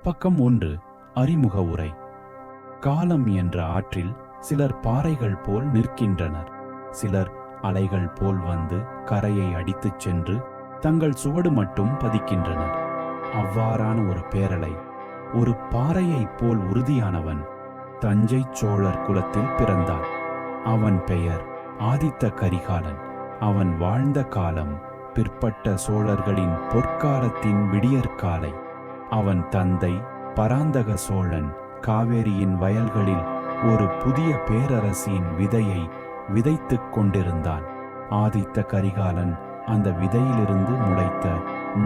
பக்கம் 1. அறிமுக உரை. காலம் என்ற ஆற்றில் சிலர் பாறைகள் போல் நிற்கின்றனர். சிலர் அலைகள் போல் வந்து கரையை அடித்துச் சென்று தங்கள் சுவடு மட்டும் பதிக்கின்றனர். அவ்வாறான ஒரு பேரலை, ஒரு பாறையைப் போல் உறுதியானவன் தஞ்சை சோழர் குலத்தில் பிறந்தான். அவன் பெயர் ஆதித்த கரிகாலன். அவன் வாழ்ந்த காலம் பிற்பட்ட சோழர்களின் பொற்காலத்தின் விடியற்காலை. அவன் தந்தை பராந்தக சோழன் காவேரியின் வயல்களில் ஒரு புதிய பேரரசின் விதையை விதைத்துக் கொண்டிருந்தான். ஆதித்த கரிகாலன் அந்த விதையிலிருந்து முளைத்த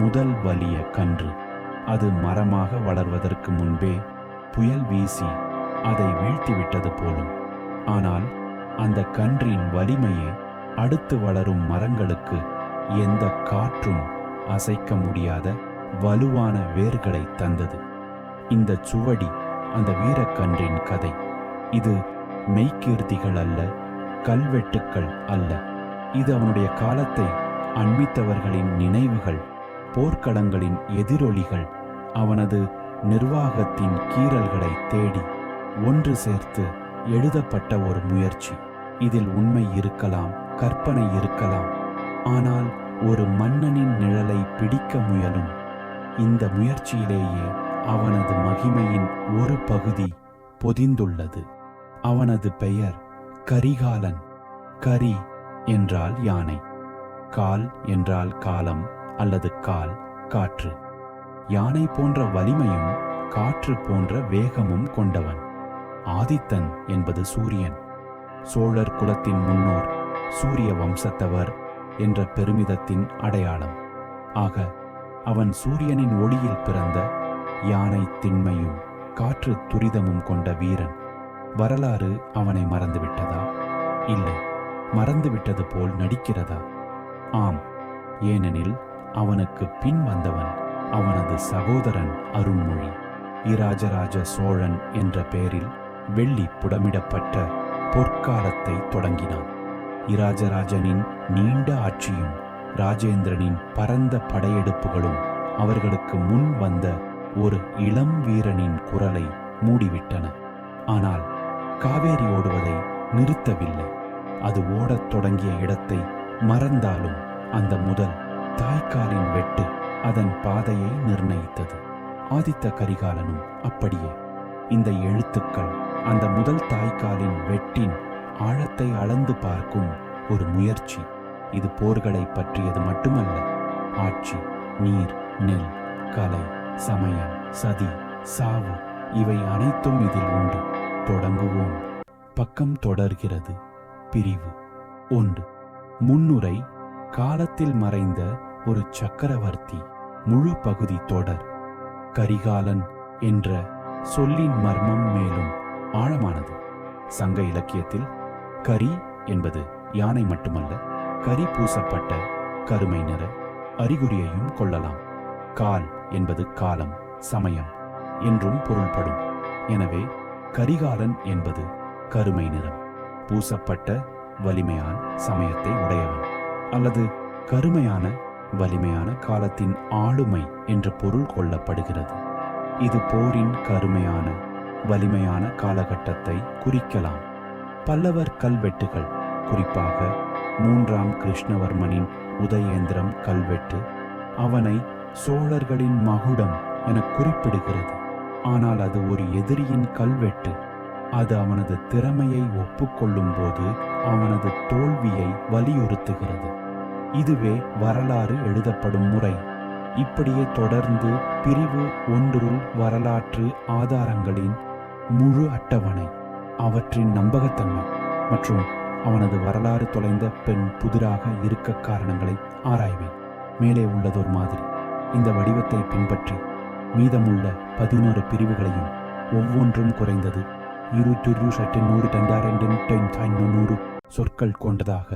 முதல் வலிய கன்று. அது மரமாக வளர்வதற்கு முன்பே புயல் வீசி அதை வீழ்த்திவிட்டது போலும். ஆனால் அந்த கன்றின் வலிமையே அடுத்து வளரும் மரங்களுக்கு எந்த காற்றும் அசைக்க முடியாத வலுவான வேர்களை தந்தது. இந்த சுவடி அந்த வீரக்கன்றின் கதை. இது மெய்கீர்த்திகள் அல்ல, கல்வெட்டுக்கள் அல்ல. இது அவனுடைய காலத்தை அண்மித்தவர்களின் நினைவுகள், போர்க்களங்களின் எதிரொலிகள், அவனது நிர்வாகத்தின் கீறல்களை தேடி ஒன்று சேர்த்து எழுதப்பட்ட ஒரு முயற்சி. இதில் உண்மை இருக்கலாம், கற்பனை இருக்கலாம். ஆனால் ஒரு மன்னனின் நிழலை பிடிக்க முயலும் இந்த முயற்சியிலேயே அவனது மகிமையின் ஒரு பகுதி பொதிந்துள்ளது. அவனது பெயர் கரிகாலன். கரி என்றால் யானை, கால் என்றால் காலம் அல்லது கால், காற்று. யானை போன்ற வலிமையும் காற்று போன்ற வேகமும் கொண்டவன். ஆதித்தன் என்பது சூரியன். சோழர் குலத்தின் முன்னோர் சூரிய வம்சத்தவர் என்ற பெருமிதத்தின் அடையாளம். ஆக அவன் சூரியனின் ஒளியில் பிறந்த யானை திண்மையும் காற்று துரிதமும் கொண்ட வீரன். வரலாறு அவனை மறந்துவிட்டதா? இல்லை, மறந்துவிட்டது போல் நடிக்கிறதா? ஆம், ஏனெனில் அவனுக்கு பின் வந்தவன் அவனது சகோதரன் அருண்மொழி. இராஜராஜ சோழன் என்ற பெயரில் வெள்ளி புடமிடப்பட்ட பொற்காலத்தை தொடங்கினான். இராஜராஜனின் நீண்ட ஆட்சியும் ராஜேந்திரனின் பரந்த படையெடுப்புகளும் அவர்களுக்கு முன் வந்த ஒரு இளம் வீரனின் குரலை மூடிவிட்டன. ஆனால் காவேரி ஓடுவதை நிறுத்தவில்லை. அது ஓடத் தொடங்கிய இடத்தை மறந்தாலும் அந்த முதல் தாய்க்காலின் வெட்டு அதன் பாதையை நிர்ணயித்தது. ஆதித்த கரிகாலனும் அப்படியே. இந்த எழுத்துக்கள் அந்த முதல் தாய்க்காலின் வெட்டின் ஆழத்தை அளந்து பார்க்கும் ஒரு முயற்சி. இது போர்களை பற்றியது மட்டுமல்ல. ஆட்சி, நீர், நெல், கலை, சமயம், சதி, சாவு இவை அனைத்தும் இதில் உண்டு. தொடங்குவோம். பக்கம் தொடர்கிறது. பிரிவு 1. முன்னுரை. காலத்தில் மறைந்த ஒரு சக்கரவர்த்தி. முழு பகுதி தொடர். கரிகாலன் என்ற சொல்லின் மர்மம் மேலும் ஆழமானது. சங்க இலக்கியத்தில் கரி என்பது யானை மட்டுமல்ல, கரி பூசப்பட்ட கருமை நிற அறிகுறியையும் கொள்ளலாம். கால் என்பது காலம், சமயம் என்றும் பொருள்படும். எனவே கரிகாலன் என்பது கருமை நிறம் பூசப்பட்ட வலிமையான சமயத்தை உடையவன், அல்லது கருமையான வலிமையான காலத்தின் ஆளுமை என்ற பொருள் கொள்ளப்படுகிறது. இது போரின் கருமையான வலிமையான காலகட்டத்தை குறிக்கலாம். பல்லவர் கல்வெட்டுகள், குறிப்பாக 3ஆம் கிருஷ்ணவர்மனின் உதயேந்திரம் கல்வெட்டு அவனை சோழர்களின் மகுடம் என குறிப்பிடுகிறது. ஆனால் அது ஒரு எதிரியின் கல்வெட்டு. அது அவனது திறமையை ஒப்புக்கொள்ளும் போது அவனது தோல்வியை வலியுறுத்துகிறது. இதுவே வரலாறு எழுதப்படும் முறை. இப்படியே தொடர்ந்து பிரிவு 1 வரலாற்று ஆதாரங்களின் முழு அட்டவணை, அவற்றின் நம்பகத்தன்மை மற்றும் அவனது வரலாறு தொலைந்த பெண் புதிராக இருக்க காரணங்களை ஆராய்வேன். மேலே உள்ளதொரு மாதிரி இந்த வடிவத்தை பின்பற்றி மீதமுள்ள 11 பிரிவுகளையும் ஒவ்வொன்றும் குறைந்தது 200 சொற்கள் கொண்டதாக,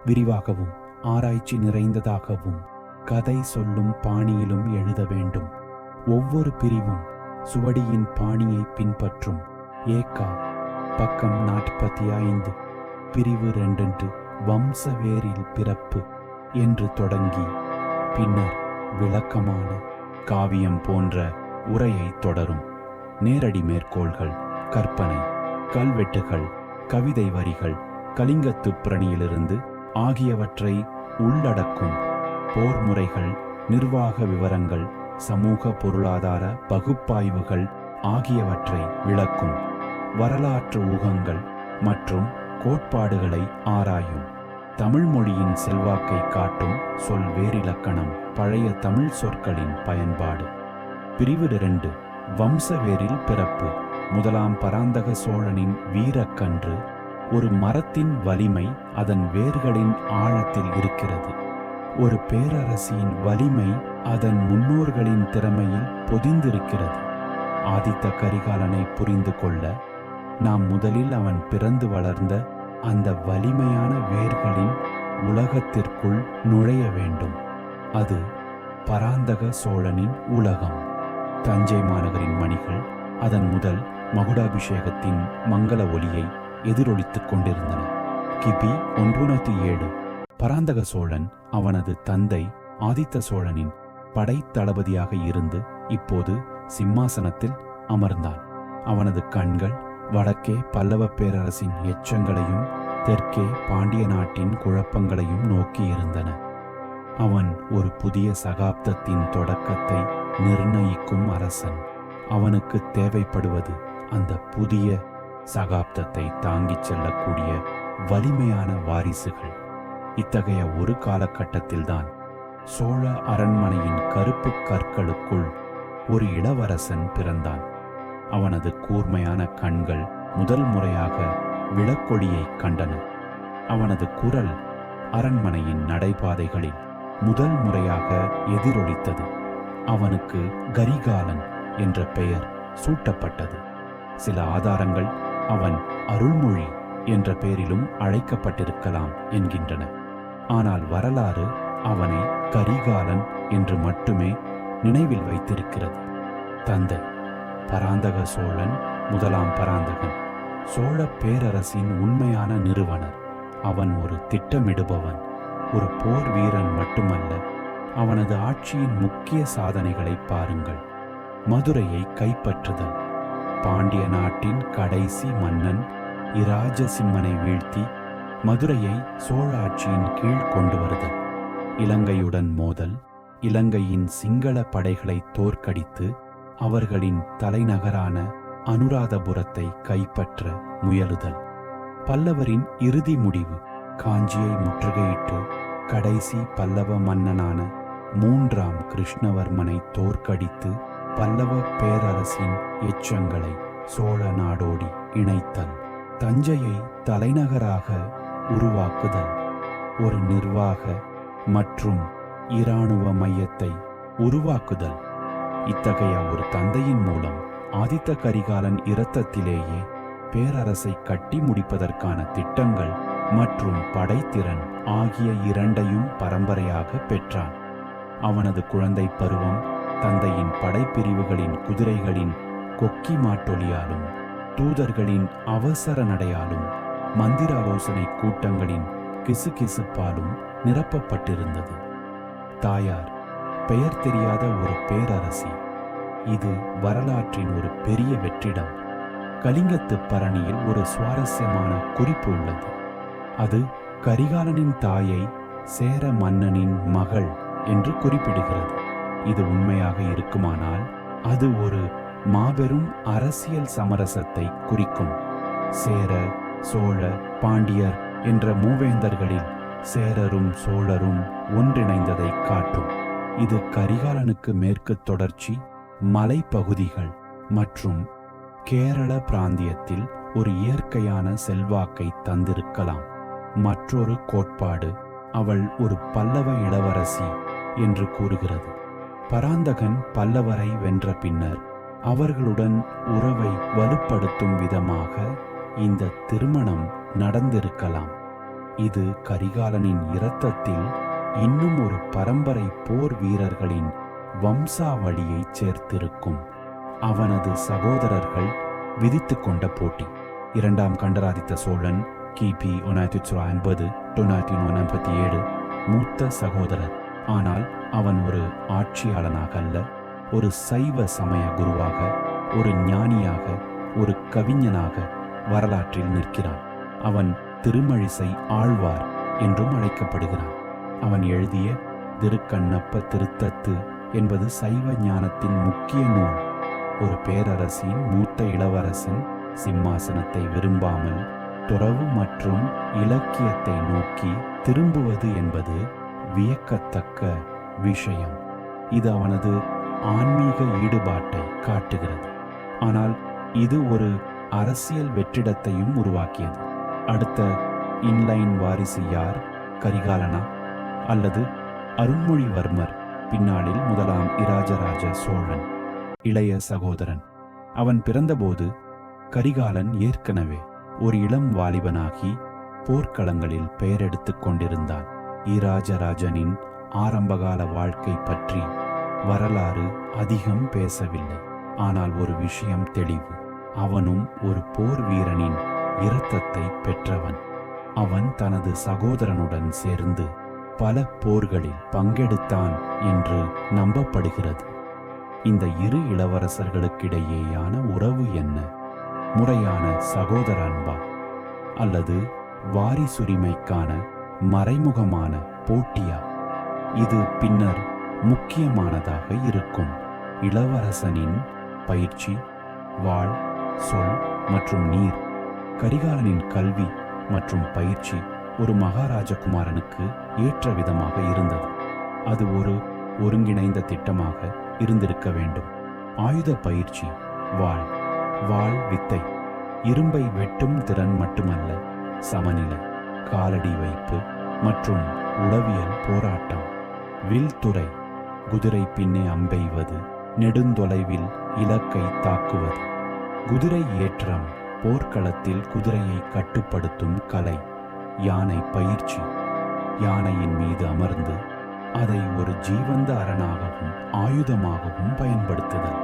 விரிவாகவும் ஆராய்ச்சி நிறைந்ததாகவும் கதை சொல்லும் பாணியிலும் எழுத வேண்டும். ஒவ்வொரு பிரிவும் சுவடியின் பாணியை பின்பற்றும். ஏகா. பக்கம் 45. பிரிவு 2 வம்சவேரில் பிறப்பு என்று தொடங்கி பின்னர் விளக்கமான காவியம் போன்ற உரையை தொடரும். நேரடி மேற்கோள்கள், கற்பனை, கல்வெட்டுகள், கவிதை வரிகள், கலிங்கத்துப் பிரணியிலிருந்து ஆகியவற்றை உள்ளடக்கும். போர் முறைகள், நிர்வாக விவரங்கள், சமூக பொருளாதார பகுப்பாய்வுகள் ஆகியவற்றை விளக்கும். வரலாற்று ஊகங்கள் மற்றும் கோட்பாடுகளை ஆராயும். தமிழ் மொழியின் செல்வாக்கை காட்டும் சொல் வேரிலக்கணம், பழைய தமிழ் சொற்களின் பயன்பாடு. பிரிவு 2. வம்சவேரில் பிறப்பு. முதலாம் பராந்தக சோழனின் வீரக்கன்று. ஒரு மரத்தின் வலிமை அதன் வேர்களின் ஆழத்தில் இருக்கிறது. ஒரு பேரரசின் வலிமை அதன் முன்னோர்களின் திறமையில் பொதிந்திருக்கிறது. ஆதித்த கரிகாலனை புரிந்து கொள்ள நாம் முதலில் அவன் பிறந்து வளர்ந்த அந்த வலிமையான வேர்களின் உலகத்திற்குள் நுழைய வேண்டும். அது பராந்தக சோழனின் உலகம். தஞ்சை மாநகரின் மணிகள் அதன் முதல் மகுடாபிஷேகத்தின் மங்கள ஒலியை எதிரொலித்துக் கொண்டிருந்தன. கிபி 107 பராந்தக சோழன் அவனது தந்தை ஆதித்த சோழனின் படைத்தளபதியாக இருந்து இப்போது சிம்மாசனத்தில் அமர்ந்தான். அவனது கண்கள் வடக்கே பல்லவ பேரரசின் எச்சங்களையும் தெற்கே பாண்டிய நாட்டின் குழப்பங்களையும் நோக்கியிருந்தன. அவன் ஒரு புதிய சகாப்தத்தின் தொடக்கத்தை நிர்ணயிக்கும் அரசன். அவனுக்கு தேவைப்படுவது அந்த புதிய சகாப்தத்தை தாங்கிச் செல்லக்கூடிய வலிமையான வாரிசுகள். இத்தகைய ஒரு காலகட்டத்தில்தான் சோழ அரண்மனையின் கருப்பு கற்களுக்குள் ஒரு இளவரசன் பிறந்தான். அவனது கூர்மையான கண்கள் முதல் முறையாக விளக்கொளியை கண்டன. அவனது குரல் அரண்மனையின் நடைபாதைகளில் முதல் முறையாக எதிரொலித்தது. அவனுக்கு கரிகாலன் என்ற பெயர் சூட்டப்பட்டது. சில ஆதாரங்கள் அவன் அருள்மொழி என்ற பெயரிலும் அழைக்கப்பட்டிருக்கலாம் என்கின்றன. ஆனால் வரலாறு அவனை கரிகாலன் என்று மட்டுமே நினைவில் வைத்திருக்கிறது. தந்தை பராந்தக சோழன், முதலாம் பராந்தகன், சோழ பேரரசின் உண்மையான நிறுவனர். அவன் ஒரு திட்டமிடுபவன், ஒரு போர் வீரன் மட்டுமல்ல. அவனது ஆட்சியின் முக்கிய சாதனைகளை பாருங்கள். மதுரையை கைப்பற்றுதல், பாண்டிய நாட்டின் கடைசி மன்னன் இராஜசிம்மனை வீழ்த்தி மதுரையை சோழ ஆட்சியின் கீழ் கொண்டு வருதல், இலங்கையுடன் மோதல், இலங்கையின் சிங்கள படைகளை தோற்கடித்து அவர்களின் தலைநகரான அனுராதபுரத்தை கைப்பற்ற முயலுதல், பல்லவரின் இறுதி முடிவு காஞ்சியை முற்றுகையிட்டு கடைசி பல்லவ மன்னனான 3ஆம் கிருஷ்ணவர்மனை தோற்கடித்து பல்லவ பேரரசின் எச்சங்களை சோழ நாடோடி இணைத்தல், தஞ்சையை தலைநகராக உருவாக்குதல், ஒரு நிர்வாக மற்றும் இராணுவ மையத்தை உருவாக்குதல். இத்தகைய ஒரு தந்தையின் மூலம் ஆதித்த கரிகாலன் இரத்தத்திலேயே பேரரசை கட்டி முடிப்பதற்கான திட்டங்கள் மற்றும் படைத்திறன் ஆகிய இரண்டையும் பரம்பரையாக பெற்றான். அவனது குழந்தை பருவம் தந்தையின் படைப்பிரிவுகளின் குதிரைகளின் கொக்கி மாட்டொலியாலும், தூதர்களின் அவசர நடையாலும், மந்திராலோசனை கூட்டங்களின் கிசுகிசுப்பாலும் நிரப்பப்பட்டிருந்தது. தாயார் பெயர் தெரியாத ஒரு பேரரசி. இது வரலாற்றின் ஒரு பெரிய வெற்றிடம். கலிங்கத்து பரணியில் ஒரு சுவாரஸ்யமான குறிப்பு உள்ளது. அது கரிகாலனின் தாயை சேர மன்னனின் மகள் என்று குறிப்பிடுகிறது. இது உண்மையாக இருக்குமானால் அது ஒரு மாபெரும் அரசியல் சமரசத்தை குறிக்கும். சேர, சோழ, பாண்டியர் என்ற மூவேந்தர்களில் சேரரும் சோழரும் ஒன்றிணைந்ததை காட்டும். இது கரிகாலனுக்கு மேற்கு தொடர்ச்சி மலைப்பகுதிகள் மற்றும் கேரள பிராந்தியத்தில் ஒரு இயற்கையான செல்வாக்கை தந்திருக்கலாம். மற்றொரு கோட்பாடு அவள் ஒரு பல்லவ இளவரசி என்று கூறுகிறது. பராந்தகன் பல்லவரை வென்ற பின்னர் அவர்களுடன் உறவை வலுப்படுத்தும் விதமாக இந்த திருமணம் நடந்திருக்கலாம். இது கரிகாலனின் இரத்தத்தில் இன்னும் ஒரு பரம்பரை போர் வீரர்களின் வம்சாவளியை சேர்த்திருக்கும். அவனது சகோதரர்கள் விதித்து கொண்ட போட்டி. 2ஆம் கண்டராதித்த சோழன் கிபி 1980-1987 மூத்த சகோதரர். ஆனால் அவன் ஒரு ஆட்சியாளனாக அல்ல, ஒரு சைவ சமய குருவாக, ஒரு ஞானியாக, ஒரு கவிஞனாக வரலாற்றில் நிற்கிறான். அவன் திருமழிசை ஆழ்வார் என்றும் அழைக்கப்படுகிறான். அவன் எழுதிய திருக்கண்ணப்ப திருத்தத்து என்பது சைவ ஞானத்தின் முக்கிய நூல். ஒரு பேரரசின் மூத்த இளவரசன் சிம்மாசனத்தை விரும்பாமல் துறவு மற்றும் இலக்கியத்தை நோக்கி திரும்புவது என்பது வியக்கத்தக்க விஷயம். இது அவனது ஆன்மீக ஈடுபாட்டை காட்டுகிறது. ஆனால் இது ஒரு அரசியல் வெற்றிடத்தையும் உருவாக்கியது. அடுத்த இன்லைன் வாரிசு யார்? கரிகாலனா அல்லது அருண்மொழிவர்மர், பின்னாளில் முதலாம் இராஜராஜ சோழன் இளைய சகோதரன்? அவன் பிறந்தபோது கரிகாலன் ஏற்கனவே ஒரு இளம் வாலிபனாகி போர்க்களங்களில் பெயரெடுத்துக் கொண்டிருந்தான். இராஜராஜனின் ஆரம்பகால வாழ்க்கை பற்றி வரலாறு அதிகம் பேசவில்லை. ஆனால் ஒரு விஷயம் தெளிவு: அவனும் ஒரு போர் வீரனின் இரத்தத்தை பெற்றவன். அவன் தனது சகோதரனுடன் சேர்ந்து பல போர்களில் பங்கெடுத்தான் என்று நம்பப்படுகிறது. இந்த இரு இளவரசர்களுக்கிடையேயான உறவு என்ன? முறையான சகோதர அன்பா அல்லது வாரிசுரிமைக்கான மறைமுகமான போட்டியா? இது பின்னர் முக்கியமானதாக இருக்கும். இளவரசனின் பயிற்சி, வாழ், சொல் மற்றும் நீர். கரிகாலனின் கல்வி மற்றும் பயிற்சி ஒரு மகாராஜகுமாரனுக்கு ஏற்ற விதமாக இருந்தது. அது ஒரு ஒருங்கிணைந்த திட்டமாக இருந்திருக்க வேண்டும். ஆயுத பயிற்சி, வாழ் வித்தை, இரும்பை வெட்டும் திறன் மட்டுமல்ல, சமநிலை, காலடி வைப்பு மற்றும் உளவியல் போராட்டம். வில்துறை, குதிரை பின்னே அம்பெய்வது, நெடுந்தொலைவில் இலக்கை தாக்குவது. குதிரை ஏற்றம், போர்க்களத்தில் குதிரையை கட்டுப்படுத்தும் கலை. யானை பயிற்சி, யானையின் மீது அமர்ந்து அதை ஒரு ஜீவந்த அரணாகவும் ஆயுதமாகவும் பயன்படுத்துதல்.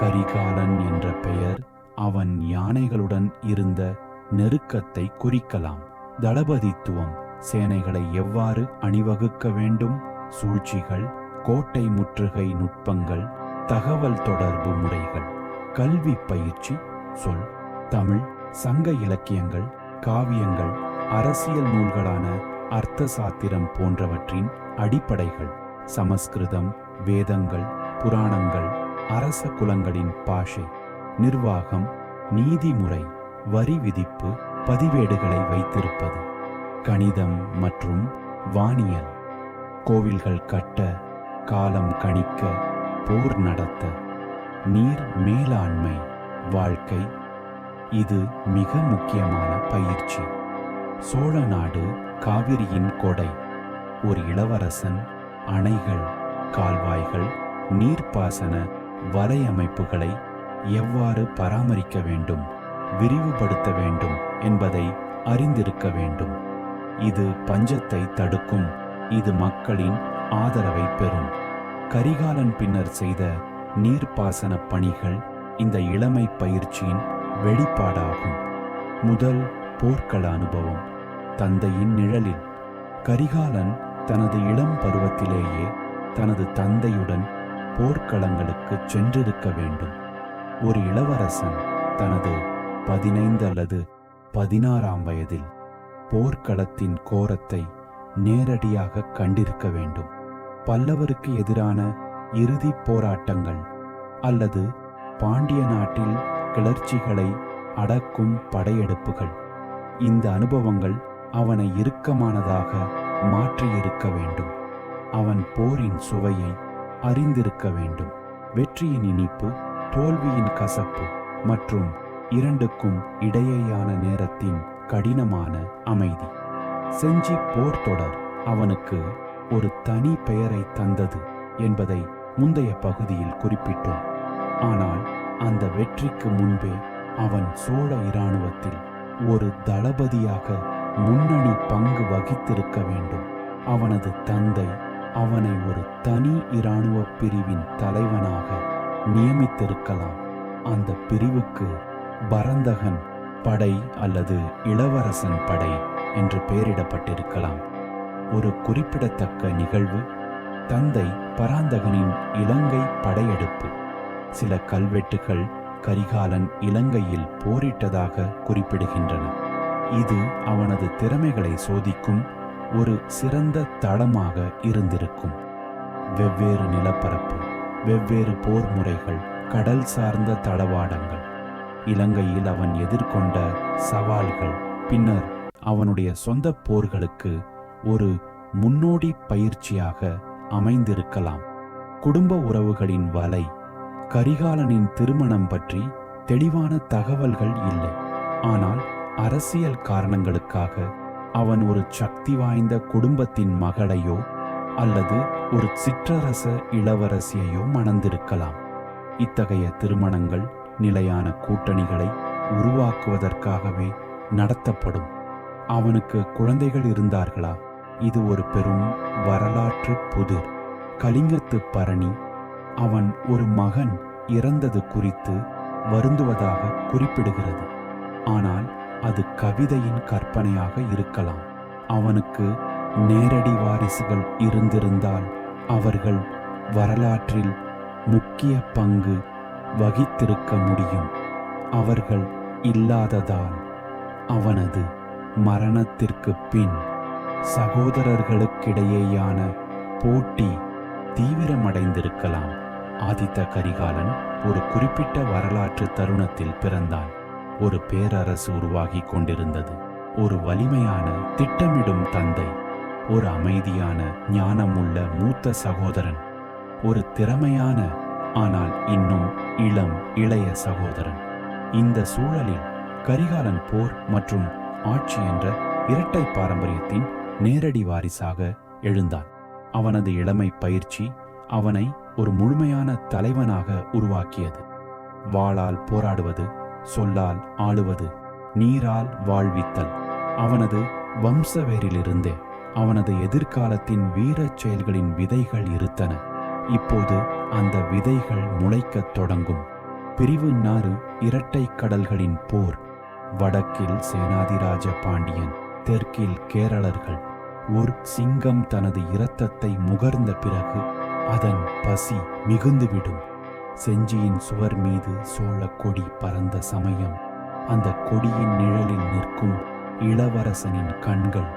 கரிகாலன் என்ற பெயர் அவன் யானைகளுடன் இருந்த நெருக்கத்தை குறிக்கலாம். தளபதித்துவம், சேனைகளை எவ்வாறு அணிவகுக்க வேண்டும், சூழ்ச்சிகள், கோட்டை முற்றுகை நுட்பங்கள், தகவல் தொடர்பு முறைகள். கல்வி பயிற்சி, சொல், தமிழ், சங்க இலக்கியங்கள், காவியங்கள், அரசியல் நூல்களான அர்த்த சாத்திரம் போன்றவற்றின் அடிப்படைகள். சமஸ்கிருதம், வேதங்கள், புராணங்கள், அரச குலங்களின் பாஷை. நிர்வாகம், நீதிமுறை, வரி விதிப்பு, பதிவேடுகளை வைத்திருப்பது. கணிதம் மற்றும் வானியல், கோவில்கள் கட்ட, காலம் கணிக்க, போர் நடத்த. நீர் மேலாண்மை, வாழ்க்கை. இது மிக முக்கியமான பயிற்சி. சோழ நாடு காவிரியின் கொடை. ஒரு இளவரசன் அணைகள், கால்வாய்கள், நீர்ப்பாசன வலையமைப்புகளை எவ்வாறு பராமரிக்க வேண்டும், விரிவுபடுத்த வேண்டும் என்பதை அறிந்திருக்க வேண்டும். இது பஞ்சத்தை தடுக்கும். இது மக்களின் ஆதரவை பெறும். கரிகாலன் பின்னர் செய்த நீர்ப்பாசன பணிகள் இந்த இளமை பயிற்சியின் வெளிப்பாடாகும். முதல் போர்க்கள அனுபவம். தந்தையின் நிழலில். கரிகாலன் தனது இளம் பருவத்திலேயே தனது தந்தையுடன் போர்க்களங்களுக்கு சென்றிருக்க வேண்டும். ஒரு இளவரசன் தனது 15 அல்லது 16ஆம் வயதில் போர்க்களத்தின் கோரத்தை நேரடியாக கண்டிருக்க வேண்டும். பல்லவருக்கு எதிரான இறுதி போராட்டங்கள் அல்லது பாண்டிய நாட்டில் கிளர்ச்சிகளை அடக்கும் படையெடுப்புகள். இந்த அனுபவங்கள் அவனை இறுக்கமானதாக மாற்றியிருக்க வேண்டும். அவன் போரின் சுவையை அறிந்திருக்க வேண்டும். வெற்றியின் இனிப்பு, தோல்வியின் கசப்பு மற்றும் இரண்டுக்கும் இடையேயான நேரத்தின் கடினமான அமைதி. செஞ்சி போர் தொடர் அவனுக்கு ஒரு தனி பெயரை தந்தது என்பதை முந்தைய பகுதியில் குறிப்பிட்டோம். ஆனால் அந்த வெற்றிக்கு முன்பே அவன் சோழ இராணுவத்தில் ஒரு தளபதியாக முன்னணி பங்கு வகித்திருக்க வேண்டும். அவனது தந்தை அவனை ஒரு தனி இராணுவ பிரிவின் தலைவனாக நியமித்திருக்கலாம். அந்த பிரிவுக்கு பரந்தகன் படை அல்லது இளவரசன் படை என்று பெயரிடப்பட்டிருக்கலாம். ஒரு குறிப்பிடத்தக்க நிகழ்வு தந்தை பராந்தகனின் இலங்கை படையெடுப்பு. சில கல்வெட்டுகள் கரிகாலன் இலங்கையில் போரிட்டதாக குறிப்பிடுகின்றன. இது அவனது திறமைகளை சோதிக்கும் ஒரு சிறந்த தளமாக இருந்திருக்கும். வெவ்வேறு நிலப்பரப்பு, வெவ்வேறு போர் முறைகள், கடல் சார்ந்த தளவாடங்கள், இலங்கையில் அவன் எதிர்கொண்ட சவால்கள், பின்னர் அவனுடைய சொந்த போர்களுக்கு ஒரு முன்னோடி பயிற்சியாக அமைந்திருக்கலாம். குடும்ப உறவுகளின் வலை. கரிகாலனின் திருமணம் பற்றி தெளிவான தகவல்கள் இல்லை. ஆனால் அரசியல் காரணங்களுக்காக அவன் ஒரு சக்தி வாய்ந்த குடும்பத்தின் மகளையோ அல்லது ஒரு சிற்றரச இளவரசியையோ மணந்திருக்கலாம். இத்தகைய திருமணங்கள் நிலையான கூட்டணிகளை உருவாக்குவதற்காகவே நடத்தப்படும். அவனுக்கு குழந்தைகள் இருந்தார்களா? இது ஒரு பெரும் வரலாற்று புதிர். கலிங்கத்து பரணி அவன் ஒரு மகன் இறந்தது குறித்து வருந்துவதாக குறிப்பிடுகிறது. ஆனால் அது கவிதையின் கற்பனையாக இருக்கலாம். அவனுக்கு நேரடி வாரிசுகள் இருந்திருந்தால் அவர்கள் வரலாற்றில் முக்கிய பங்கு வகித்திருக்க முடியும். அவர்கள் இல்லாததால் அவனது மரணத்திற்கு பின் சகோதரர்களுக்கிடையேயான போட்டி தீவிரமடைந்திருக்கலாம். ஆதித்த கரிகாலன் ஒரு குறிப்பிட்ட வரலாற்று தருணத்தில் பிறந்தான். ஒரு பேரரசு உருவாகி கொண்டிருந்தது. ஒரு வலிமையான திட்டமிடும் தந்தை, ஒரு அமைதியான ஞானமுள்ள மூத்த சகோதரன், ஒரு திறமையான ஆனால் இன்னும் இளைய சகோதரன். இந்த சூழலில் கரிகாலன் போர் மற்றும் ஆட்சி என்ற இரட்டை பாரம்பரியத்தின் நேரடி வாரிசாக எழுந்தான். அவனது இளமை பயிற்சி அவனை ஒரு முழுமையான தலைவனாக உருவாக்கியது. வாளால் போராடுவது, சொல்லால் ஆளுவது, நீரால் வாழ்வித்தல் அவனது வம்சவேரிலிருந்தே அவனது எதிர்காலத்தின் வீரச் செயல்களின் விதைகள் இருத்தன. இப்போது அந்த விதைகள் முளைக்கத் தொடங்கும். பிரிவு 4 இரட்டை கடல்களின் போர். வடக்கில் சேனாதிராஜ பாண்டியன், தெற்கில் கேரளர்கள். ஒரு சிங்கம் தனது இரத்தத்தை முகர்ந்த பிறகு அதன் பசி மிகுந்துவிடும். செஞ்சியின் சுவர் மீது சோழ கொடி பறந்த சமயம் அந்த கொடியின் நிழலில் நிற்கும் இளவரசனின் கண்கள்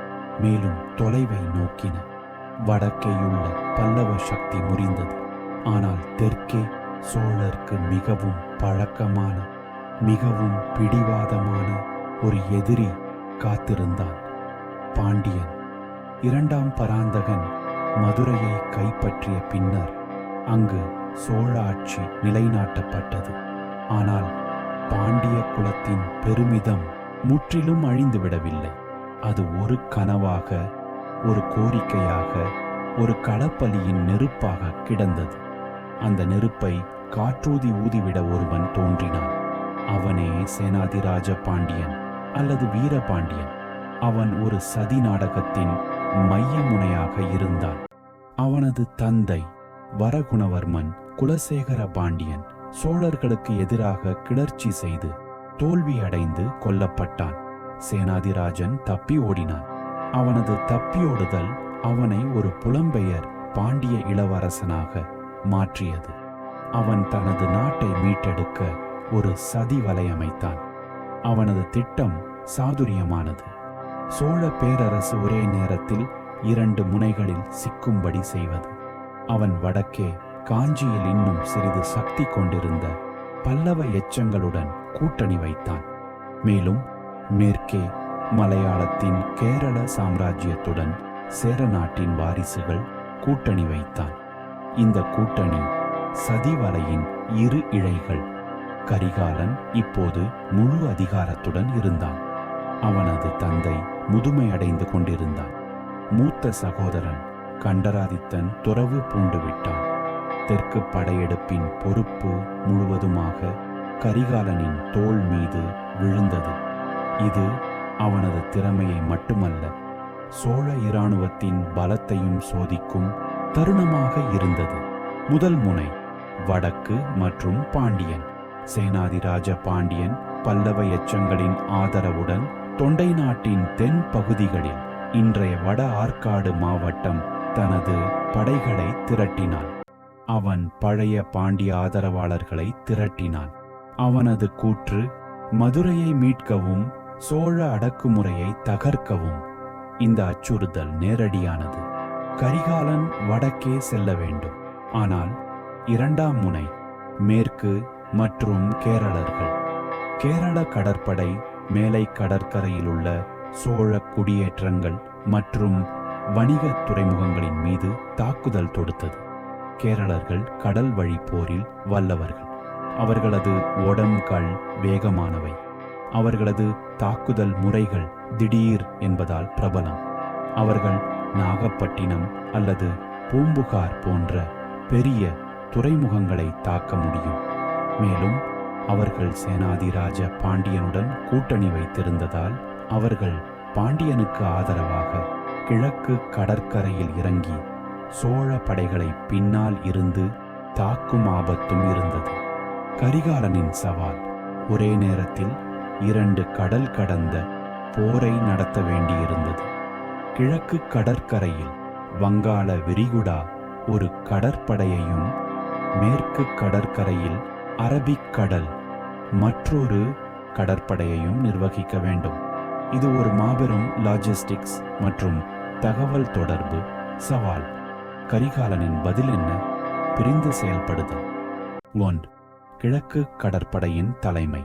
மேலும் தொலைவை நோக்கின. வடக்கேயுள்ள பல்லவ சக்தி முறிந்தது. ஆனால் தெற்கே சோழருக்கு மிகவும் பழக்கமான, மிகவும் பிடிவாதமான ஒரு எதிரி காத்திருந்தான். பாண்டியன். 2ஆம் பராந்தகன் மதுரையை கைப்பற்றிய பின்னர் அங்கு சோழ ஆட்சி நிலைநாட்டப்பட்டது. ஆனால் பாண்டிய குலத்தின் பெருமிதம் முற்றிலும் அழிந்துவிடவில்லை. அது ஒரு கனவாக, ஒரு கோரிக்கையாக, ஒரு களப்பலியின் நெருப்பாக கிடந்தது. அந்த நெருப்பை காற்றூதி ஊதிவிட ஒருவன் தோன்றினான். அவனே சேனாதிராஜ பாண்டியன் அல்லது வீரபாண்டியன். அவன் ஒரு சதி நாடகத்தின் மையமுனையாக இருந்தான். அவனது தந்தை வரகுணவர்மன் குலசேகர பாண்டியன் சோழர்களுக்கு எதிராக கிளர்ச்சி செய்து தோல்வி அடைந்து கொல்லப்பட்டான். சேனாதிராஜன் தப்பி ஓடினான். அவனது தப்பியோடுதல் அவனை ஒரு புலம்பெயர் பாண்டிய இளவரசனாக மாற்றியது. அவன் தனது நாட்டை மீட்டெடுக்க ஒரு சதி வலையமைத்தான். அவனது திட்டம் சாதுரியமானது. சோழ பேரரசு ஒரே நேரத்தில் 2 முனைகளில் சிக்கும்படி செய்வது. அவன் வடக்கே காஞ்சியில் இன்னும் சிறிது சக்தி கொண்டிருந்த பல்லவ எச்சங்களுடன் கூட்டணி வைத்தான். மேலும் மேற்கே மலையாளத்தின் கேரள சாம்ராஜ்யத்துடன் சேர நாட்டின் வாரிசுகள் கூட்டணி வைத்தான். இந்த கூட்டணி சதிவலையின் 2 இழைகள். கரிகாலன் இப்போது முழு அதிகாரத்துடன் இருந்தான். அவனது தந்தை முதுமை அடைந்து கொண்டிருந்தான். மூத்த சகோதரன் கண்டராதித்தன் துறவு பூண்டு விட்டான். தெற்கு படையெடுப்பின் பொறுப்பு முழுவதுமாக கரிகாலனின் தோள் மீது விழுந்தது. இது அவனது திறமையை மட்டுமல்ல, சோழ இராணுவத்தின் பலத்தையும் சோதிக்கும் தருணமாக இருந்தது. முதல் முனை வடக்கு மற்றும் பாண்டியன். சேனாதிராஜ பாண்டியன் பல்லவ எச்சங்களின் ஆதரவுடன் தொண்டை நாட்டின் தென் பகுதிகளில், இன்றைய வட ஆற்காடு மாவட்டம் தனது படைகளை திரட்டினான். அவன் பழைய பாண்டிய ஆதரவாளர்களை திரட்டினான். அவனது கூற்று மதுரையை மீட்கவும் சோழ அடக்குமுறையை தகர்க்கவும். இந்த அச்சுறுத்தல் நேரடியானது. கரிகாலன் வடக்கே செல்ல வேண்டும். ஆனால் இரண்டாம் முனை மேற்கு மற்றும் கேரளர்கள். கேரள கடற்படை மேலை கடற்கரையில் உள்ள சோழ குடியேற்றங்கள் மற்றும் வணிக துறைமுகங்களின் மீது தாக்குதல் தொடுத்தது. கேரளர்கள் கடல் வழி போரில் வல்லவர்கள். அவர்களது உடம்கள் வேகமானவை. அவர்களது தாக்குதல் முறைகள் திடீர் என்பதால் பிரபலம். அவர்கள் நாகப்பட்டினம் அல்லது பூம்புகார் போன்ற பெரிய துறைமுகங்களை தாக்க முடியும். மேலும் அவர்கள் சேனாதிராஜ பாண்டியனுடன் கூட்டணி வைத்திருந்ததால் அவர்கள் பாண்டியனுக்கு ஆதரவாக கிழக்கு கடற்கரையில் இறங்கி சோழ படைகளை பின்னால் இருந்து தாக்கும் ஆபத்தும் இருந்தது. கரிகாலனின் சவால் ஒரே நேரத்தில் 2 கடல் கடந்த போரை நடத்த வேண்டியிருந்தது. கிழக்கு கடற்கரையில் வங்காள விரிகுடா ஒரு கடற்படையையும் மேற்கு கடற்கரையில் அரபிக்கடல் மற்றொரு கடற்படையையும் நிர்வகிக்க வேண்டும். இது ஒரு மாபெரும் லாஜிஸ்டிக்ஸ் மற்றும் தகவல் தொடர்பு சவால். கரிகாலனின் பதில் என்ன? பிரிந்து செயல்படுதல். 1. கிழக்கு கடற்படையின் தலைமை.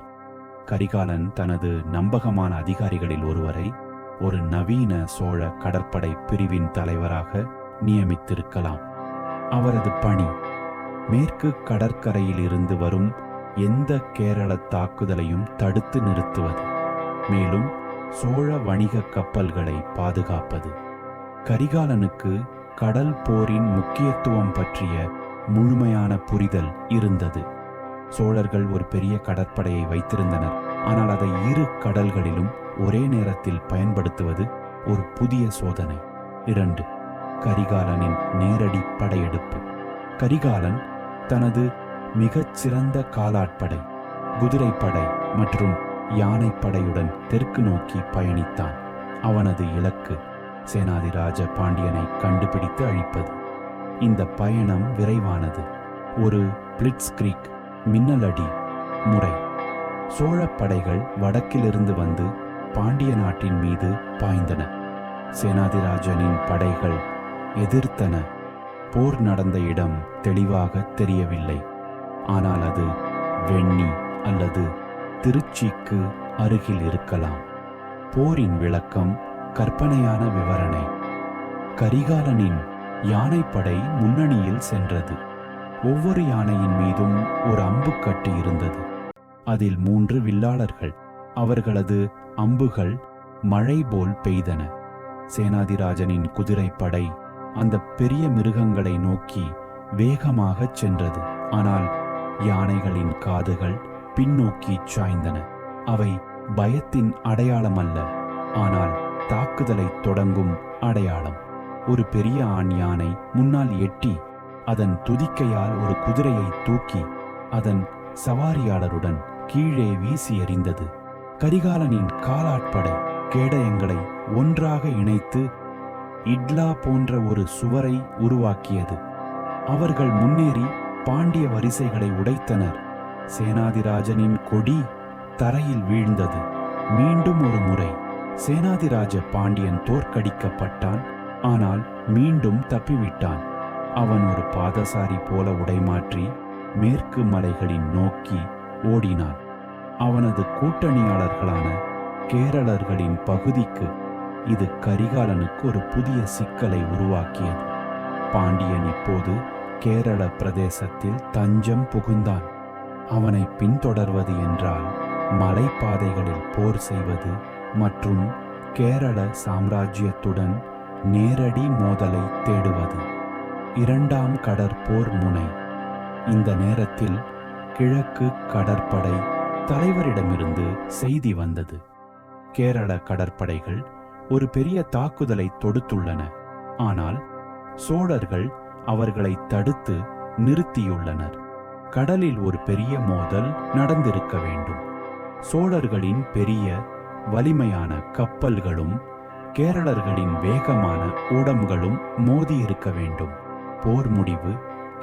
கரிகாலன் தனது நம்பகமான அதிகாரிகளில் ஒருவரை ஒரு நவீன சோழ கடற்படை பிரிவின் தலைவராக நியமித்திருக்கலாம். அவரது பணி மேற்கு கடற்கரையில் இருந்து வரும் எந்த கேரள தாக்குதலையும் தடுத்து நிறுத்துவது, மேலும் சோழ வணிக கப்பல்களை பாதுகாப்பது. கரிகாலனுக்கு கடல் போரின் முக்கியத்துவம் பற்றிய முழுமையான புரிதல் இருந்தது. சோழர்கள் ஒரு பெரிய கடற்படையை வைத்திருந்தனர். ஆனால் அதை 2 கடல்களிலும் ஒரே நேரத்தில் பயன்படுத்துவது ஒரு புதிய சோதனை. 2. கரிகாலனின் நேரடி படையெடுப்பு. கரிகாலன் தனது மிகச்சிறந்த காலாட்படை, குதிரைப்படை மற்றும் யானைப்படையுடன் தெற்கு நோக்கி பயணித்தான். அவனது இலக்கு சேனாதிராஜ பாண்டியனை கண்டுபிடித்து அழிப்பது. இந்த பயணம் விரைவானது. ஒரு பிளிட்ஸ்கிரீக் மின்னலடி முறை. சோழ படைகள் வடக்கிலிருந்து வந்து பாண்டிய நாட்டின் மீது பாய்ந்தன. சேனாதிராஜனின் படைகள் எதிர்த்தன. போர் நடந்த இடம் தெளிவாக தெரியவில்லை. ஆனால் அது வெண்ணி அல்லது திருச்சிக்கு அருகில் இருக்கலாம். போரின் விளக்கம் கற்பனையான விவரணை. கரிகாலனின் யானைப்படை முன்னணியில் சென்றது. ஒவ்வொரு யானையின் மீதும் ஒரு அம்புக்கட்டு இருந்தது. அதில் 3 வில்லாளர்கள். அவர்களது அம்புகள் மழை போல் பெய்தன. சேனாதிராஜனின் குதிரைப்படை அந்த பெரிய மிருகங்களை நோக்கி வேகமாகச் சென்றது. ஆனால் யானைகளின் காதுகள் பின்னோக்கி சாய்ந்தன. அவை பயத்தின் அடையாளம் அல்ல, ஆனால் தாக்குதலை தொடங்கும் அடையாளம். ஒரு பெரிய ஆண் யானை முன்னால் எட்டி அதன் துதிக்கையால் ஒரு குதிரையை தூக்கி அதன் சவாரியாளருடன் கீழே வீசி எறிந்தது. கரிகாலனின் காலாட்படை கேடயங்களை ஒன்றாக இணைத்து இட்லா போன்ற ஒரு சுவரை உருவாக்கியது. அவர்கள் முன்னேறி பாண்டிய வரிசைகளை உடைத்தனர். சேனாதிராஜனின் கொடி தரையில் வீழ்ந்தது. மீண்டும் ஒரு முறை சேனாதிராஜ பாண்டியன் தோற்கடிக்கப்பட்டான். ஆனால் மீண்டும் தப்பிவிட்டான். அவன் ஒரு பாதசாரி போல உடைமாற்றி மேற்கு மலைகளின் நோக்கி ஓடினான். அவனது கூட்டணியாளர்களான கேரளர்களின் பகுதிக்கு இது கரிகாலனுக்கு ஒரு புதிய சிக்கலை உருவாக்கியது. பாண்டியன் இப்போது கேரள பிரதேசத்தில் தஞ்சம் புகுந்தான். அவனை பின்தொடர்வது என்றால் மலைப்பாதைகளில் போர் செய்வது மற்றும் கேரள சாம்ராஜ்யத்துடன் நேரடி மோதலை தேடுவது. 2ஆம் கடற்போர் முனை. இந்த நேரத்தில் கிழக்கு கடற்படை தலைவரிடமிருந்து செய்தி வந்தது. கேரள கடற்படைகள் ஒரு பெரிய தாக்குதலை தொடுத்துள்ளன. ஆனால் சோழர்கள் அவர்களை தடுத்து நிறுத்தியுள்ளனர். கடலில் ஒரு பெரிய மோதல் நடந்திருக்க வேண்டும். சோழர்களின் பெரிய வலிமையான கப்பல்களும் கேரளர்களின் வேகமான ஓடம்களும் மோதி இருக்க வேண்டும். போர் முடிவு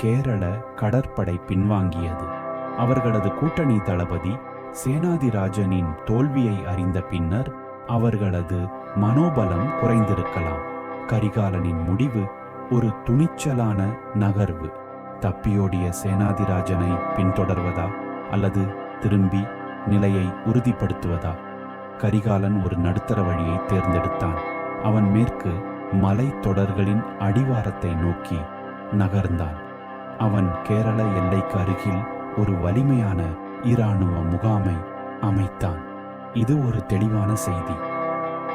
கேரள கடற்படை பின்வாங்கியது. அவர்களது கூட்டணி தளபதி சேனாதிராஜனின் தோல்வியை அறிந்த பின்னர் அவர்களது மனோபலம் குறைந்திருக்கலாம். கரிகாலனின் முடிவு ஒரு துணிச்சலான நகர்வு. தப்பியோடிய சேனாதிராஜனை பின்தொடர்வதா அல்லது திரும்பி நிலையை உறுதிப்படுத்துவதா? கரிகாலன் ஒரு நடுத்தர வழியை தேர்ந்தெடுத்தான். அவன் மேற்கு மலை தொடர்களின் அடிவாரத்தை நோக்கி நகர்ந்தான். அவன் கேரள எல்லைக்கு அருகில் ஒரு வலிமையான இராணுவ முகாமை அமைத்தான். இது ஒரு தெளிவான செய்தி.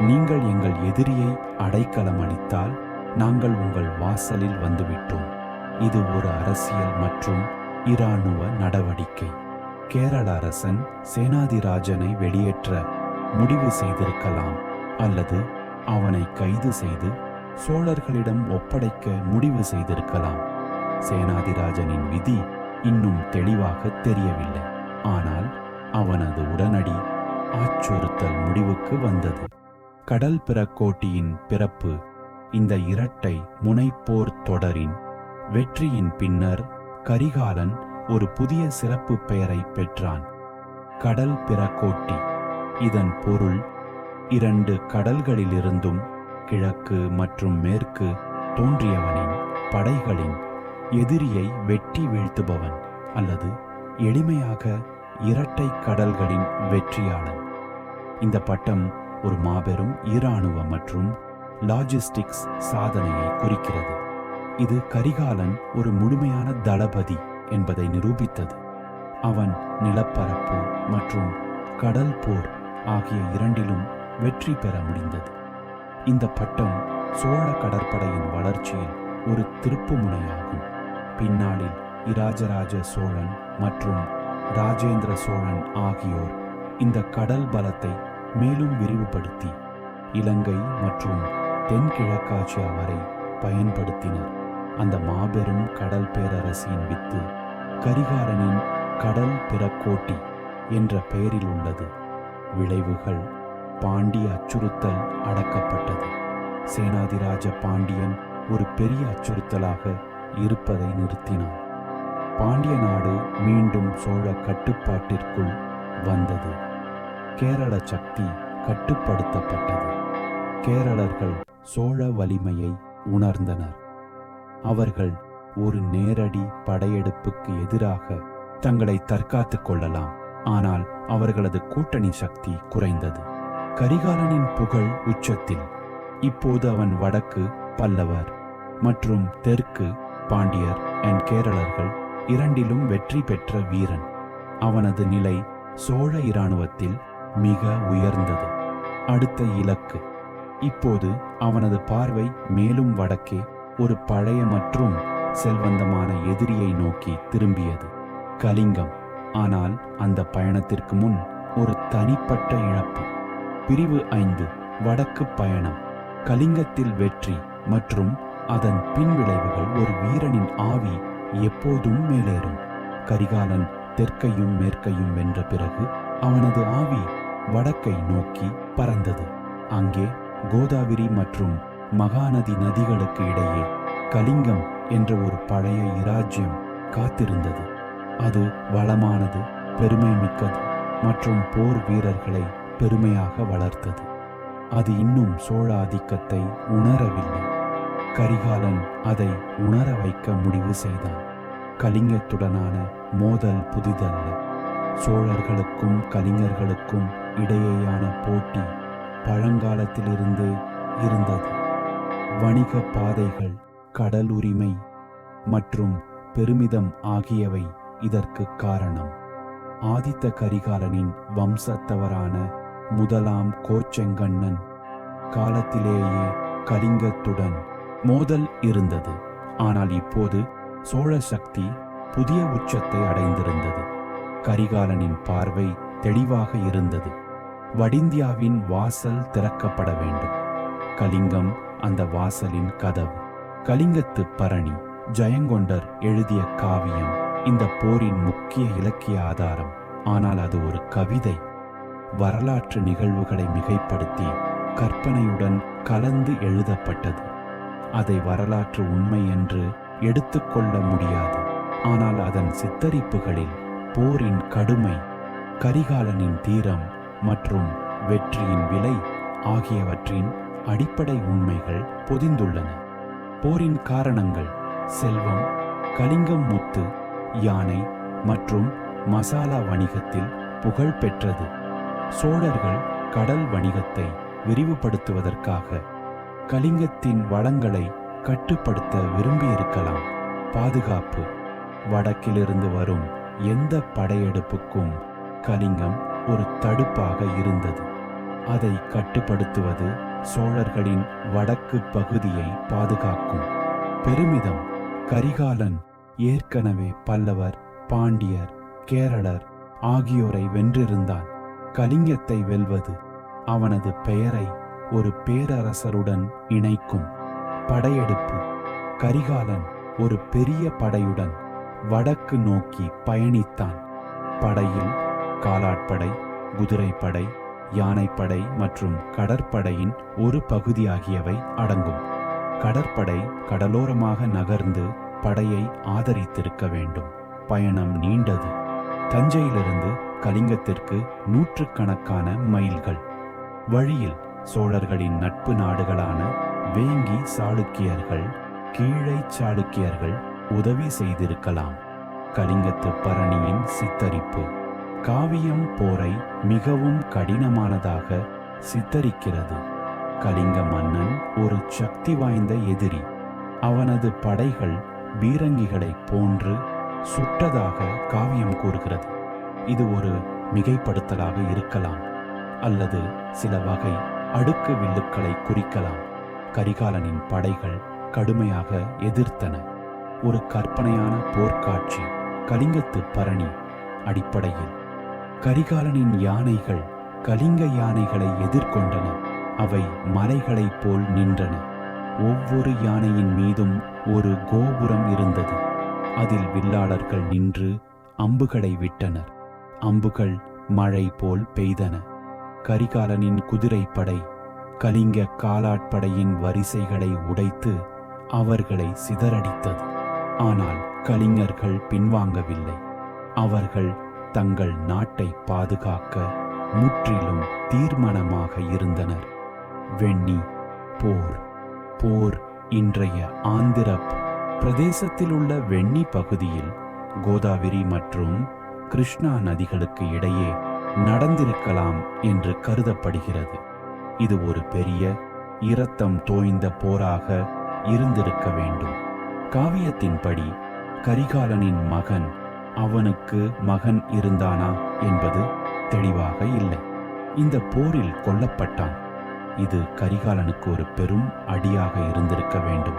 நீங்கள் எங்கள் எதிரியை அடைக்கலம் அளித்தால் நாங்கள் உங்கள் வாசலில் வந்துவிட்டோம். இது ஒரு அரசியல் மற்றும் இராணுவ நடவடிக்கை. கேரள அரசன் சேனாதிராஜனை வெளியேற்ற முடிவு செய்திருக்கலாம், அல்லது அவனை கைது செய்து சோழர்களிடம் ஒப்படைக்க முடிவு செய்திருக்கலாம். சேனாதிராஜனின் விதி இன்னும் தெளிவாக தெரியவில்லை. ஆனால் அவனது உடனடி அச்சுறுத்தல் முடிவுக்கு வந்தது. கடல் பிறக்கோட்டியின் பிறப்பு இந்த இரட்டை முனைப்போர் தொடரின் வெற்றியின் பின்னர் கரிகாலன் ஒரு புதிய சிறப்பு பெயரை பெற்றான். கடல் பிறக்கோட்டி. இதன் பொருள் இரண்டு கடல்களிலிருந்தும் கிழக்கு மற்றும் மேற்கு தோன்றியவனின் படைகளின் எதிரியை வெட்டி வீழ்த்துபவன், அல்லது எளிமையாக இரட்டை கடல்களின் வெற்றியாளன். இந்த பட்டம் ஒரு மாபெரும் இராணுவ மற்றும் லாஜிஸ்டிக்ஸ் சாதனையை குறிக்கிறது. இது கரிகாலன் ஒரு முழுமையான தளபதி என்பதை நிரூபித்தது. அவன் நிலப்பரப்பு மற்றும் கடல் போர் ஆகிய இரண்டிலும் வெற்றி பெற முடிந்தது. இந்த பட்டம் சோழ கடற்படையின் வளர்ச்சியில் ஒரு திருப்புமுனையாகும். பின்னாளில் இராஜராஜ சோழன் மற்றும் ராஜேந்திர சோழன் ஆகியோர் இந்த கடல் பலத்தை மேலும் விரிவுபடுத்தி இலங்கை மற்றும் தென்கிழக்காசியா வரை பயன்படுத்தினர். அந்த மாபெரும் கடல் பேரரசின் வித்து கரிகாலனின் கடல் பிறக்கோட்டி என்ற பெயரில் உள்ளது. விளைவுகள் பாண்டிய அச்சுறுத்தல் அடக்கப்பட்டது. சேனாதிராஜ பாண்டியன் ஒரு பெரிய அச்சுறுத்தலாக இருப்பதை நிறுத்தினான். பாண்டிய நாடு மீண்டும் சோழ கட்டுப்பாட்டிற்குள் வந்தது. கேரள சக்தி கட்டுப்படுத்தப்பட்டது. கேரளர்கள் சோழ வலிமையை உணர்ந்தனர். அவர்கள் ஒரு நேரடி படையெடுப்புக்கு எதிராக தங்களை தற்காத்துக் கொள்ளலாம். ஆனால் அவர்களது கூட்டணி சக்தி குறைந்தது. கரிகாலனின் புகழ் உச்சத்தில். இப்போது அவன் வடக்கு பல்லவர் மற்றும் தெற்கு பாண்டியர் கேரளர்கள் இரண்டிலும் வெற்றி பெற்ற வீரன். அவனது நிலை சோழ இராணுவத்தில் மிக உயர்ந்தது. அடுத்த இலக்கு. இப்போது அவனது பார்வை மேலும் வடக்கே ஒரு பழைய மற்றும் செல்வந்தமான எதிரியை நோக்கி திரும்பியது, கலிங்கம். ஆனால் அந்த பயணத்திற்கு முன் ஒரு தனிப்பட்ட இழப்பு. பிரிவு 5 வடக்கு பயணம். கலிங்கத்தில் வெற்றி மற்றும் அதன் பின்விளைவுகள். ஒரு வீரனின் ஆவி எப்போதும் மேலேறும். கரிகாலன் தெற்கையும் மேற்கையும் வென்ற பிறகு அவனது ஆவி வடக்கை நோக்கி பறந்தது. அங்கே கோதாவரி மற்றும் மகாநதி நதிகளுக்கு இடையே கலிங்கம் என்ற ஒரு பழைய இராஜ்யம் காத்திருந்தது. அது வளமானது, பெருமை மிக்கது மற்றும் போர் வீரர்களை பெருமையாக வளர்த்தது. அது இன்னும் சோழ ஆதிக்கத்தை உணரவில்லை. கரிகாலன் அதை உணர வைக்க முடிவு செய்தான். கலிங்கத்துடனான மோதல் புதிதல்ல. சோழர்களுக்கும் கலிங்கர்களுக்கும் இடையேயான போட்டி பழங்காலத்திலிருந்தே இருந்தது. வணிக பாதைகள், கடல் உரிமை மற்றும் பெருமிதம் ஆகியவை இதற்கு காரணம். ஆதித்த கரிகாலனின் வம்சத்தவரான முதலாம் கோச்செங்கண்ணன் காலத்திலேயே கலிங்கத்துடன் மோதல் இருந்தது. ஆனால் இப்போது சோழ சக்தி புதிய உச்சத்தை அடைந்திருந்தது. கரிகாலனின் பார்வை தெளிவாக இருந்தது. வடிந்தியாவின் வாசல் திறக்கப்பட வேண்டும். கலிங்கம் அந்த வாசலின் கதவு. கலிங்கத்து பரணி ஜெயங்கொண்டர் எழுதிய காவியம் இந்த போரின் முக்கிய இலக்கிய ஆதாரம். ஆனால் அது ஒரு கவிதை. வரலாற்று நிகழ்வுகளை மிகைப்படுத்தி கற்பனையுடன் கலந்து எழுதப்பட்டது. அதை வரலாற்று உண்மை என்று எடுத்துக்கொள்ள முடியாது. ஆனால் அதன் சித்தரிப்புகளில் போரின் கடுமை, கரிகாலனின் தீரம் மற்றும் வெற்றியின் விலை ஆகியவற்றின் அடிப்படை உண்மைகள் பொதிந்துள்ளன. போரின் காரணங்கள் செல்வம், கலிங்கம் முத்து, யானை மற்றும் மசாலா வணிகத்தில் புகழ் பெற்றது. சோழர்கள் கடல் வணிகத்தை விரிவுபடுத்துவதற்காக கலிங்கத்தின் வளங்களை கட்டுப்படுத்த விரும்பியிருக்கலாம். பாதுகாப்பு, வடக்கிலிருந்து வரும் எந்த படையெடுப்புக்கும் கலிங்கம் ஒரு தடுப்பாக இருந்தது. அதை கட்டுப்படுத்துவது சோழர்களின் வடக்கு பகுதியை பாதுகாக்கும். பெருமிதம், கரிகாலன் ஏற்கனவே பல்லவர், பாண்டியர், கேரளர் ஆகியோரை வென்றிருந்தான். கலிங்கத்தை வெல்வது அவனது பெயரை ஒரு பேரரசருடன் இணைக்கும். படையெடுப்பு, கரிகாலன் ஒரு பெரிய படையுடன் வடக்கு நோக்கி பயணித்தான். படையில் காலாட்படை, குதிரைப்படை, யானைப்படை மற்றும் கடற்படையின் ஒரு பகுதி ஆகியவை அடங்கும். கடற்படை கடலோரமாக நகர்ந்து படையை ஆதரித்திருக்க வேண்டும். பயணம் நீண்டது. தஞ்சையிலிருந்து கலிங்கத்திற்கு நூற்றுக்கணக்கான மைல்கள். வழியில் சோழர்களின் நட்பு நாடுகளான வேங்கி சாளுக்கியர்கள், கீழை சாளுக்கியர்கள் உதவி செய்திருக்கலாம். கலிங்கத்து பரணியின் சித்தரிப்பு காவியம் போரை மிகவும் கடினமானதாக சித்தரிக்கிறது. கலிங்க மன்னன் ஒரு சக்தி வாய்ந்த எதிரி. அவனது படைகள் பீரங்கிகளை போன்று சுட்டதாக காவியம் கூறுகிறது. இது ஒரு மிகைப்படுத்தலாக இருக்கலாம், அல்லது சில வகை அடுக்கு வில்லுக்களை குறிக்கலாம். கரிகாலனின் படைகள் கடுமையாக எதிர்த்தன. ஒரு கற்பனையான போர்க்காட்சி. கலிங்கத்து பரணி அடிப்படையில் கரிகாலனின் யானைகள் கலிங்க யானைகளை எதிர்கொண்டன. அவை மலைகளைப் போல் நின்றன. ஒவ்வொரு யானையின் மீதும் ஒரு கோபுரம் இருந்தது. அதில் வில்லாளர்கள் நின்று அம்புகளை விட்டனர். அம்புகள் மழை போல் பெய்தன. கரிகாலனின் குதிரைப்படை கலிங்க காலாட்படையின் வரிசைகளை உடைத்து அவர்களை சிதறடித்தது. ஆனால் கலிங்கர்கள் பின்வாங்கவில்லை. அவர்கள் தங்கள் நாட்டை பாதுகாக்க முற்றிலும் தீர்மானமாக இருந்தனர். வெண்ணி போர். போர் இன்றைய ஆந்திர பிரதேசத்தில் உள்ள வெண்ணி பகுதியில் கோதாவரி மற்றும் கிருஷ்ணா நதிகளுக்கு இடையே நடந்திருக்கலாம் என்று கருதப்படுகிறது. இது ஒரு பெரிய இரத்தம் தோய்ந்த போராக இருந்திருக்க வேண்டும். காவியத்தின்படி கரிகாலனின் மகன் அவனுக்கு மகன் இருந்தானா என்பது தெளிவாக இல்லை. இந்த போரில் கொல்லப்பட்டான். இது கரிகாலனுக்கு ஒரு பெரும் அடியாக இருந்திருக்க வேண்டும்.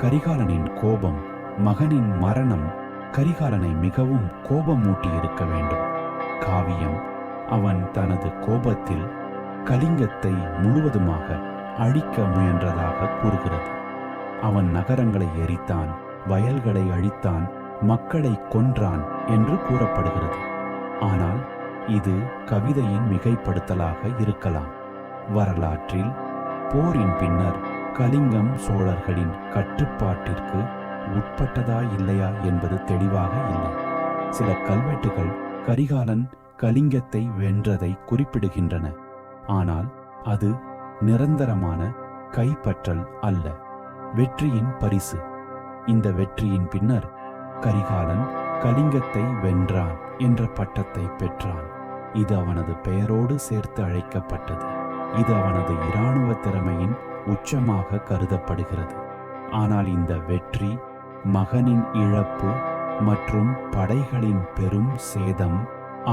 கரிகாலனின் கோபம், மகனின் மரணம் கரிகாலனை மிகவும் கோபமூட்டி இருக்க வேண்டும். காவியம் அவன் தனது கோபத்தில் கலிங்கத்தை முழுவதுமாக அழிக்க முயன்றதாக கூறுகிறது. அவன் நகரங்களை எரித்தான், வயல்களை அழித்தான், மக்களை கொன்றான் என்று கூறப்படுகிறது. ஆனால் இது கவிதையின் மிகைப்படுத்தலாக இருக்கலாம். வரலாற்றில் போரின் பின்னர் கலிங்கம் சோழர்களின் கட்டுப்பாட்டிற்கு உட்பட்டதா இல்லையா என்பது தெளிவாக இல்லை. சில கல்வெட்டுகள் கரிகாலன் கலிங்கத்தை வென்றதை குறிப்பிடுகின்றன. ஆனால் அது நிரந்தரமான கைப்பற்றல் அல்ல, வெற்றியின் பரிசு. இந்த வெற்றியின் பின்னர் கரிகாலன் கலிங்கத்தை வென்றான் என்ற பட்டத்தை பெற்றான். இது அவனது பெயரோடு சேர்த்து அழைக்கப்பட்டது. இது அவனது இராணுவ திறமையின் உச்சமாக கருதப்படுகிறது. ஆனால் இந்த வெற்றி மகனின் இழப்பு மற்றும் படைகளின் பெரும் சேதம்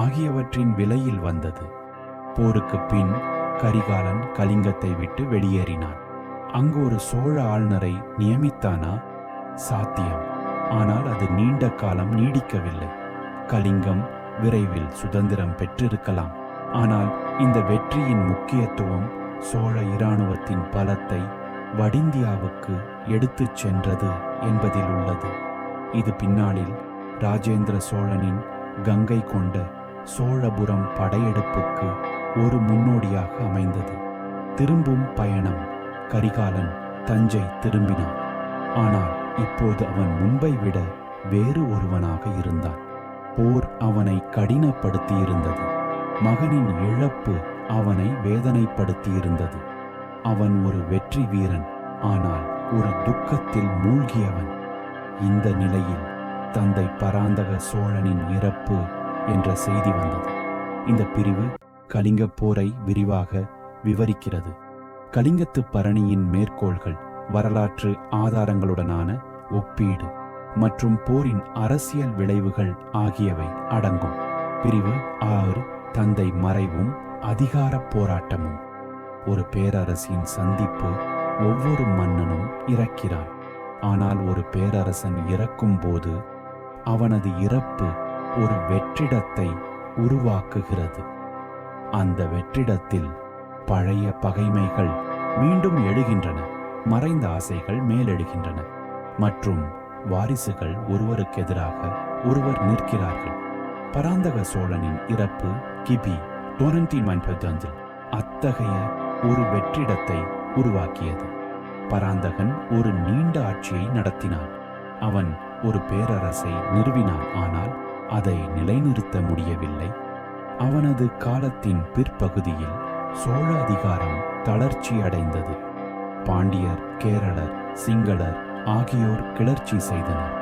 ஆகியவற்றின் விலையில் வந்தது. போருக்கு பின் கரிகாலன் கலிங்கத்தை விட்டு வெளியேறினான். அங்கு ஒரு சோழ ஆளுநரை நியமித்தானா? சாத்தியம். ஆனால் அது நீண்ட காலம் நீடிக்கவில்லை. கலிங்கம் விரைவில் சுதந்திரம் பெற்றிருக்கலாம். ஆனால் இந்த வெற்றியின் முக்கியத்துவம் சோழ இராணுவத்தின் பலத்தை வடிந்தியாவுக்கு எடுத்துச் சென்றது என்பதில் உள்ளது. இது பின்னாளில் ராஜேந்திர சோழனின் கங்கை கொண்ட சோழபுரம் படையெடுப்புக்கு ஒரு முன்னோடியாக அமைந்தது. திரும்பும் பயணம். கரிகாலன் தஞ்சை திரும்பினான். ஆனால் இப்போது அவன் முன்பை விட வேறு ஒருவனாக இருந்தான். போர் அவனை கடினப்படுத்தியிருந்தது. மகனின் இழப்பு அவனை வேதனைப்படுத்தியிருந்தது. அவன் ஒரு வெற்றி வீரன், ஆனால் ஒரு துக்கத்தில் மூழ்கியவன். இந்த நிலையில் தந்தை பராந்தக சோழனின் இறப்பு என்ற செய்தி வந்தது. இந்த பிரிவு கலிங்கப் போரை விரிவாக விவரிக்கிறது. கலிங்கத்து பரணியின் மேற்கோள்கள், வரலாற்று ஆதாரங்களுடனான ஒப்பீடு மற்றும் போரின் அரசியல் விளைவுகள் ஆகியவை அடங்கும். பிரிவு 6 தந்தை மறைவும் அதிகார போராட்டமும். ஒரு பேரரசின் சந்திப்பு. ஒவ்வொரு மன்னனும் இறக்கிறான். ஆனால் ஒரு பேரரசன் இறக்கும் போது அவனது இறப்பு ஒரு வெற்றிடத்தை உருவாக்குகிறது. அந்த வெற்றிடத்தில் பழைய பகைமைகள் மீண்டும் எழுகின்றன, மறைந்த ஆசைகள் மேலெழுகின்றன மற்றும் வாரிசுகள் ஒருவருக்கெதிராக ஒருவர் நிற்கிறார்கள். பராந்தக சோழனின் இறப்பு கிபி 1215 அத்தகைய ஒரு வெற்றிடத்தை உருவாக்கியது. பராந்தகன் ஒரு நீண்ட ஆட்சியை நடத்தினான். அவன் ஒரு பேரரசை நிறுவினான், ஆனால் அதை நிலைநிறுத்த முடியவில்லை. அவனது காலத்தின் பிற்பகுதியில் சோழ அதிகாரம் தளர்ச்சி அடைந்தது. பாண்டியர், கேரளர், சிங்களர் ஆகியோர் கிளர்ச்சி செய்தனர்.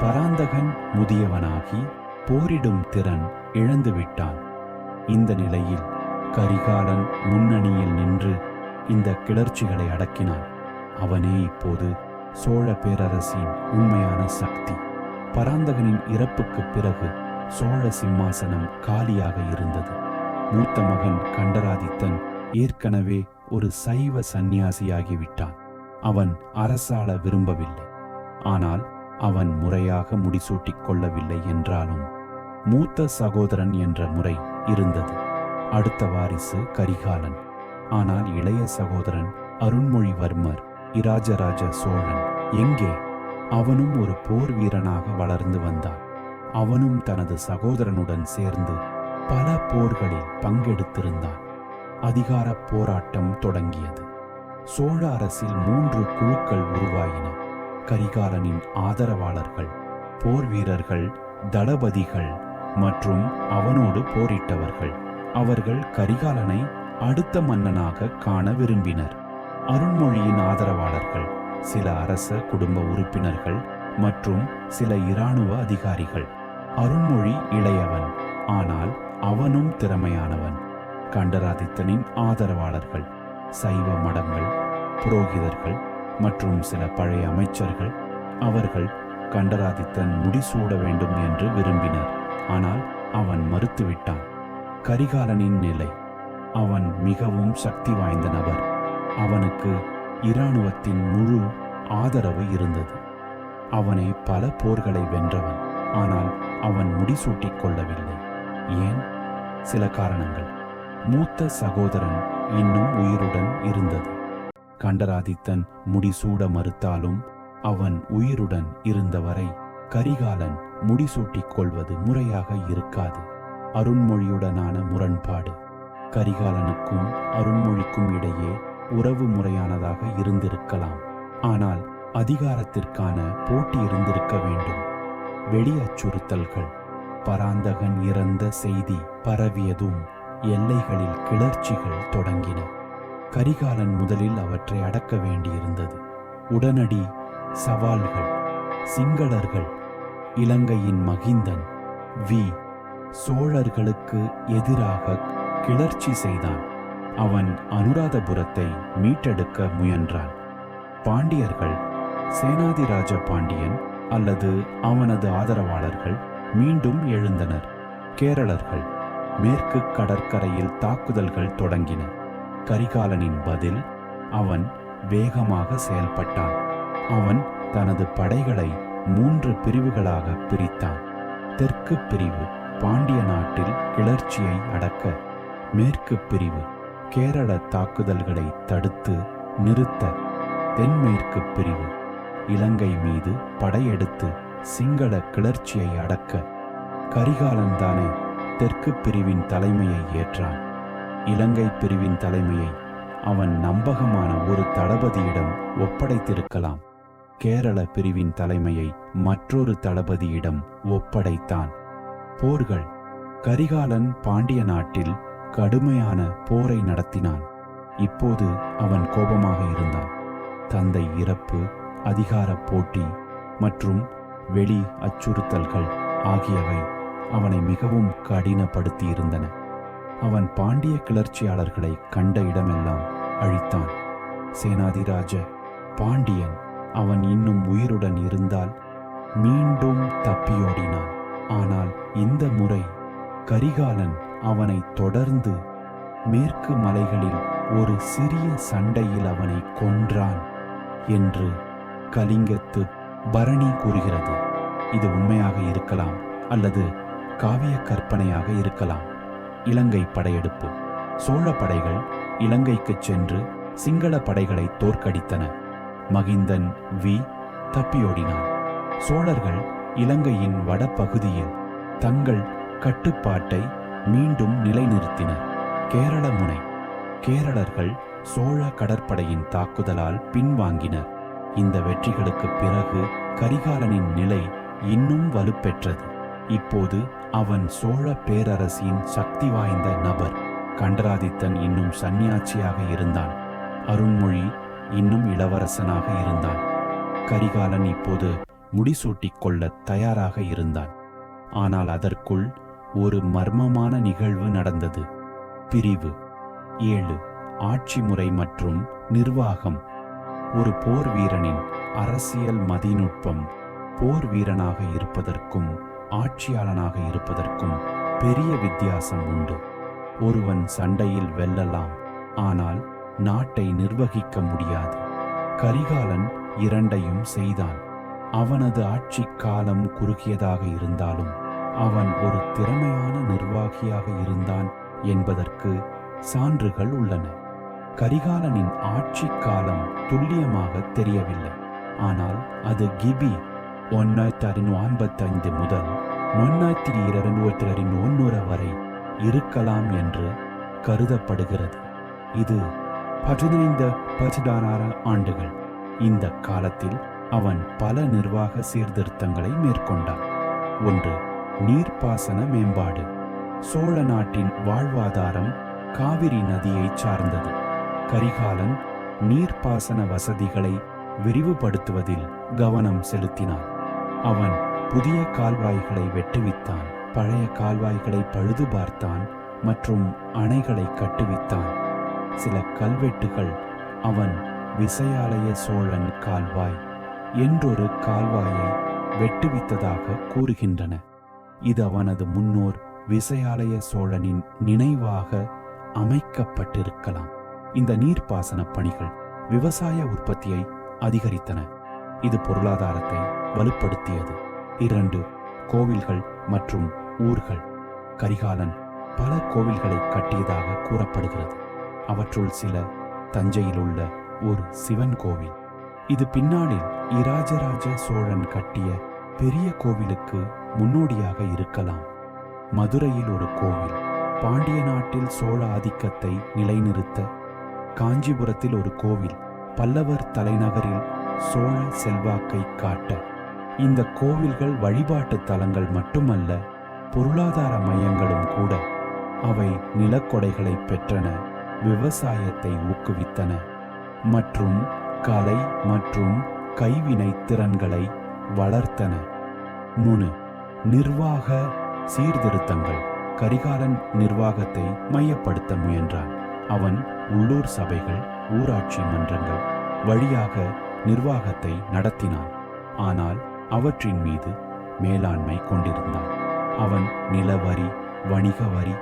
பராந்தகன் முதியவனாகி போரிடும் திறன் இழந்துவிட்டான். இந்த நிலையில் கரிகாலன் முன்னணியில் நின்று இந்த கிளர்ச்சிகளை அடக்கினான். அவனே இப்போது சோழ பேரரசின் உண்மையான சக்தி. பராந்தகனின் இறப்புக்கு பிறகு சோழ சிம்மாசனம் காலியாக இருந்தது. மூத்த மகன் கண்டராதித்தன் ஏற்கனவே ஒரு சைவ சந்நியாசியாகிவிட்டான். அவன் அரசாள விரும்பவில்லை. ஆனால் அவன் முறையாக முடிசூட்டிக் கொள்ளவில்லை என்றாலும் மூத்த சகோதரன் என்ற முறை இருந்தது. அடுத்த வாரிசு கரிகாலன். ஆனால் இளைய சகோதரன் அருண்மொழிவர்மர் இராஜராஜ சோழன் எங்கே? அவனும் ஒரு போர் வீரனாக வளர்ந்து வந்தான். அவனும் தனது சகோதரனுடன் சேர்ந்து பல போர்களில் பங்கெடுத்திருந்தான். அதிகார போராட்டம் தொடங்கியது. சோழ அரசில் 3 குழுக்கள் உருவாயின. கரிகாலனின் ஆதரவாளர்கள், போர் வீரர்கள், தளபதிகள் மற்றும் அவனோடு போரிட்டவர்கள். அவர்கள் கரிகாலனை அடுத்த மன்னனாக காண விரும்பினர். அருண்மொழியின் ஆதரவாளர்கள், சில அரச குடும்ப உறுப்பினர்கள் மற்றும் சில இராணுவ அதிகாரிகள். அருண்மொழி இளையவன், ஆனால் அவனும் திறமையானவன். கண்டராதித்தனின் ஆதரவாளர்கள், சைவ மடங்கள், புரோகிதர்கள் மற்றும் சில பழைய அமைச்சர்கள். அவர்கள் கண்டராதித்தன் முடிசூட வேண்டும் என்று விரும்பினர். ஆனால் அவன் மறுத்துவிட்டான். கரிகாலனின் நிலை. அவன் மிகவும் சக்தி வாய்ந்த நபர். அவனுக்கு இராணுவத்தின் முழு ஆதரவு இருந்தது. அவனே பல போர்களை வென்றவன். ஆனால் அவன் முடிசூட்டிக் கொள்ளவில்லை. ஏன்? சில காரணங்கள். மூத்த சகோதரன் இன்னும் உயிருடன் இருந்தது. கண்டராதித்தன் முடிசூட மறுத்தாலும் அவன் உயிருடன் இருந்தவரை கரிகாலன் முடிசூட்டிக் கொள்வது முறையாக இருக்காது. அருண்மொழியுடனான முரண்பாடு. கரிகாலனுக்கும் அருண்மொழிக்கும் இடையே உறவு முறையானதாக இருந்திருக்கலாம். ஆனால் அதிகாரத்திற்கான போட்டி இருந்திருக்க வேண்டும். வெளி அச்சுறுத்தல்கள். பராந்தகன் இறந்த செய்தி பரவியதும் எல்லைகளில் கிளர்ச்சிகள் தொடங்கின. கரிகாலன் முதலில் அவற்றை அடக்க வேண்டியிருந்தது. உடனடி சவால்கள். சிங்களர்கள். இலங்கையின் மகிந்தன் சோழர்களுக்கு எதிராக கிளர்ச்சி செய்தான். அவன் அனுராதபுரத்தை மீட்டெடுக்க முயன்றான். பாண்டியர்கள். சேனாதிராஜ பாண்டியன் அல்லது அவனது ஆதரவாளர்கள் மீண்டும் எழுந்தனர். கேரளர்கள். மேற்கு கடற்கரையில் தாக்குதல்கள் தொடங்கின. கரிகாலனின் பதில். அவன் வேகமாக செயல்பட்டான். அவன் தனது படைகளை 3 பிரிவுகளாக பிரித்தான். தெற்கு பிரிவு பாண்டிய நாட்டில் கிளர்ச்சியை அடக்க. மேற்கு பிரிவு கேரள தாக்குதல்களை தடுத்து நிறுத்த. தென்மேற்கு பிரிவு இலங்கை மீது படையெடுத்து சிங்கள கிளர்ச்சியை அடக்க. கரிகாலன் தானே தெற்கு பிரிவின் தலைமையை ஏற்றான். இலங்கை பிரிவின் தலைமையை அவன் நம்பகமான ஒரு தளபதியிடம் ஒப்படைத்திருக்கலாம். கேரள பிரிவின் தலைமையை மற்றொரு தளபதியிடம் ஒப்படைத்தான். போர்கள். கரிகாலன் பாண்டிய நாட்டில் கடுமையான போரை நடத்தினான். இப்போது அவன் கோபமாக இருந்தான். தந்தை இறப்பு, அதிகார போட்டி மற்றும் வெளி அச்சுறுத்தல்கள் ஆகியவை அவனை மிகவும் கடினப்படுத்தியிருந்தன. அவன் பாண்டிய கிளர்ச்சியாளர்களை கண்ட இடமெல்லாம் அழித்தான். சேனாதிராஜ பாண்டியன் அவன் இன்னும் உயிருடன் இருந்தால் மீண்டும் தப்பியோடினான். ஆனால் இந்த முறை கரிகாலன் அவனை தொடர்ந்து மேற்கு மலைகளில் ஒரு சிறிய சண்டையில் அவனை கொன்றான் என்று கலிங்கத்து பரணி கூறுகிறது. இது உண்மையாக இருக்கலாம் அல்லது காவிய கற்பனையாக இருக்கலாம். இலங்கை படையெடுப்பு. சோழ படைகள் இலங்கைக்கு சென்று சிங்கள படைகளை தோற்கடித்தன. மகிந்தன் தப்பியோடினான். சோழர்கள் இலங்கையின் வடபகுதியில் தங்கள் கட்டுப்பாட்டை மீண்டும் நிலைநிறுத்தினர். கேரள முனை. கேரளர்கள் சோழ கடற்படையின் தாக்குதலால் பின்வாங்கினர். இந்த வெற்றிகளுக்கு பிறகு கரிகாலனின் நிலை இன்னும் வலுப்பெற்றது. இப்போது அவன் சோழ பேரரசின் சக்தி வாய்ந்த நபர். கண்டராதித்தன் இன்னும் சன்னியாட்சியாக இருந்தான். அருண்மொழி இன்னும் இளவரசனாக இருந்தான். கரிகாலன் இப்போது முடிசூட்டிக் கொள்ள தயாராக இருந்தான். ஆனால் அதற்குள் ஒரு மர்மமான நிகழ்வு நடந்தது. பிரிவு 7. ஆட்சி முறை மற்றும் நிர்வாகம். ஒரு போர் வீரனின் அரசியல் மதிநுட்பம் போர் வீரனாக இருப்பதற்கும் ஆட்சியாளனாக இருப்பதற்கும் பெரிய வித்தியாசம் உண்டு. ஒருவன் சண்டையில் வெல்லலாம், ஆனால் நாட்டை நிர்வகிக்க முடியாது. கரிகாலன் இரண்டையும் செய்தான். அவனது ஆட்சி காலம் குறுகியதாக இருந்தாலும் அவன் ஒரு திறமையான நிர்வாகியாக இருந்தான் என்பதற்கு சான்றுகள் உள்ளன. கரிகாலனின் ஆட்சி காலம் துல்லியமாக தெரியவில்லை, ஆனால் அது கிபி 955 முதல் 1221 வரை இருக்கலாம் என்று கருதப்படுகிறது. இது 15-16 ஆண்டுகள். இந்த காலத்தில் அவன் பல நிர்வாக சீர்திருத்தங்களை மேற்கொண்டான். 1. நீர்ப்பாசன மேம்பாடு. சோழ நாட்டின் வாழ்வாதாரம் காவிரி நதியை சார்ந்தது. கரிகாலன் நீர்ப்பாசன வசதிகளை விரிவுபடுத்துவதில் கவனம் செலுத்தினான். அவன் புதிய கால்வாய்களை வெட்டுவித்தான், பழைய கால்வாய்களை பழுது பார்த்தான் மற்றும் அணைகளை கட்டுவித்தான். சில கல்வெட்டுகள் அவன் விசயாலய சோழன் கால்வாய் என்றொரு கால்வாயை வெட்டுவித்ததாக கூறுகின்றன. இது அவனது முன்னோர் விசயாலய சோழனின் நினைவாக அமைக்கப்பட்டிருக்கலாம். இந்த நீர்ப்பாசன பணிகள் விவசாய உற்பத்தியை அதிகரித்தன. இது பொருளாதாரத்தை வலுப்படுத்தியது. 2. கோவில்கள் மற்றும் ஊர்கள். கரிகாலன் பல கோவில்களை கட்டியதாக கூறப்படுகிறது. அவற்றுள் சில தஞ்சையில் உள்ள ஒரு சிவன் கோவில். இது பின்னாளில் இராஜராஜ சோழன் கட்டிய பெரிய கோவிலுக்கு முன்னோடியாக இருக்கலாம். மதுரையில் ஒரு கோவில். பாண்டிய நாட்டில் சோழ ஆதிக்கத்தை நிலைநிறுத்த. காஞ்சிபுரத்தில் ஒரு கோவில். பல்லவர் தலைநகரில் சோழ செல்வாக்கை காட்ட. இந்த கோவில்கள் வழிபாட்டு தலங்கள் மட்டுமல்ல, பொருளாதார மையங்களும் கூட. அவை நிலக்கொடைகளை பெற்றன, விவசாயத்தை ஊக்குவித்தன மற்றும் கலை மற்றும் கைவினை திறன்களை வளர்த்தன. 3. நிர்வாக சீர்திருத்தங்கள். கரிகாலன் நிர்வாகத்தை மையப்படுத்த முயன்றான். அவன் உள்ளூர் சபைகள், ஊராட்சி மன்றங்கள் வழியாக நிர்வாகத்தை நடத்தினான். ஆனால் அவற்றின் மீது மேலாண்மை கொண்டிருந்தான். அவன் நிலவரி, வணிக வரி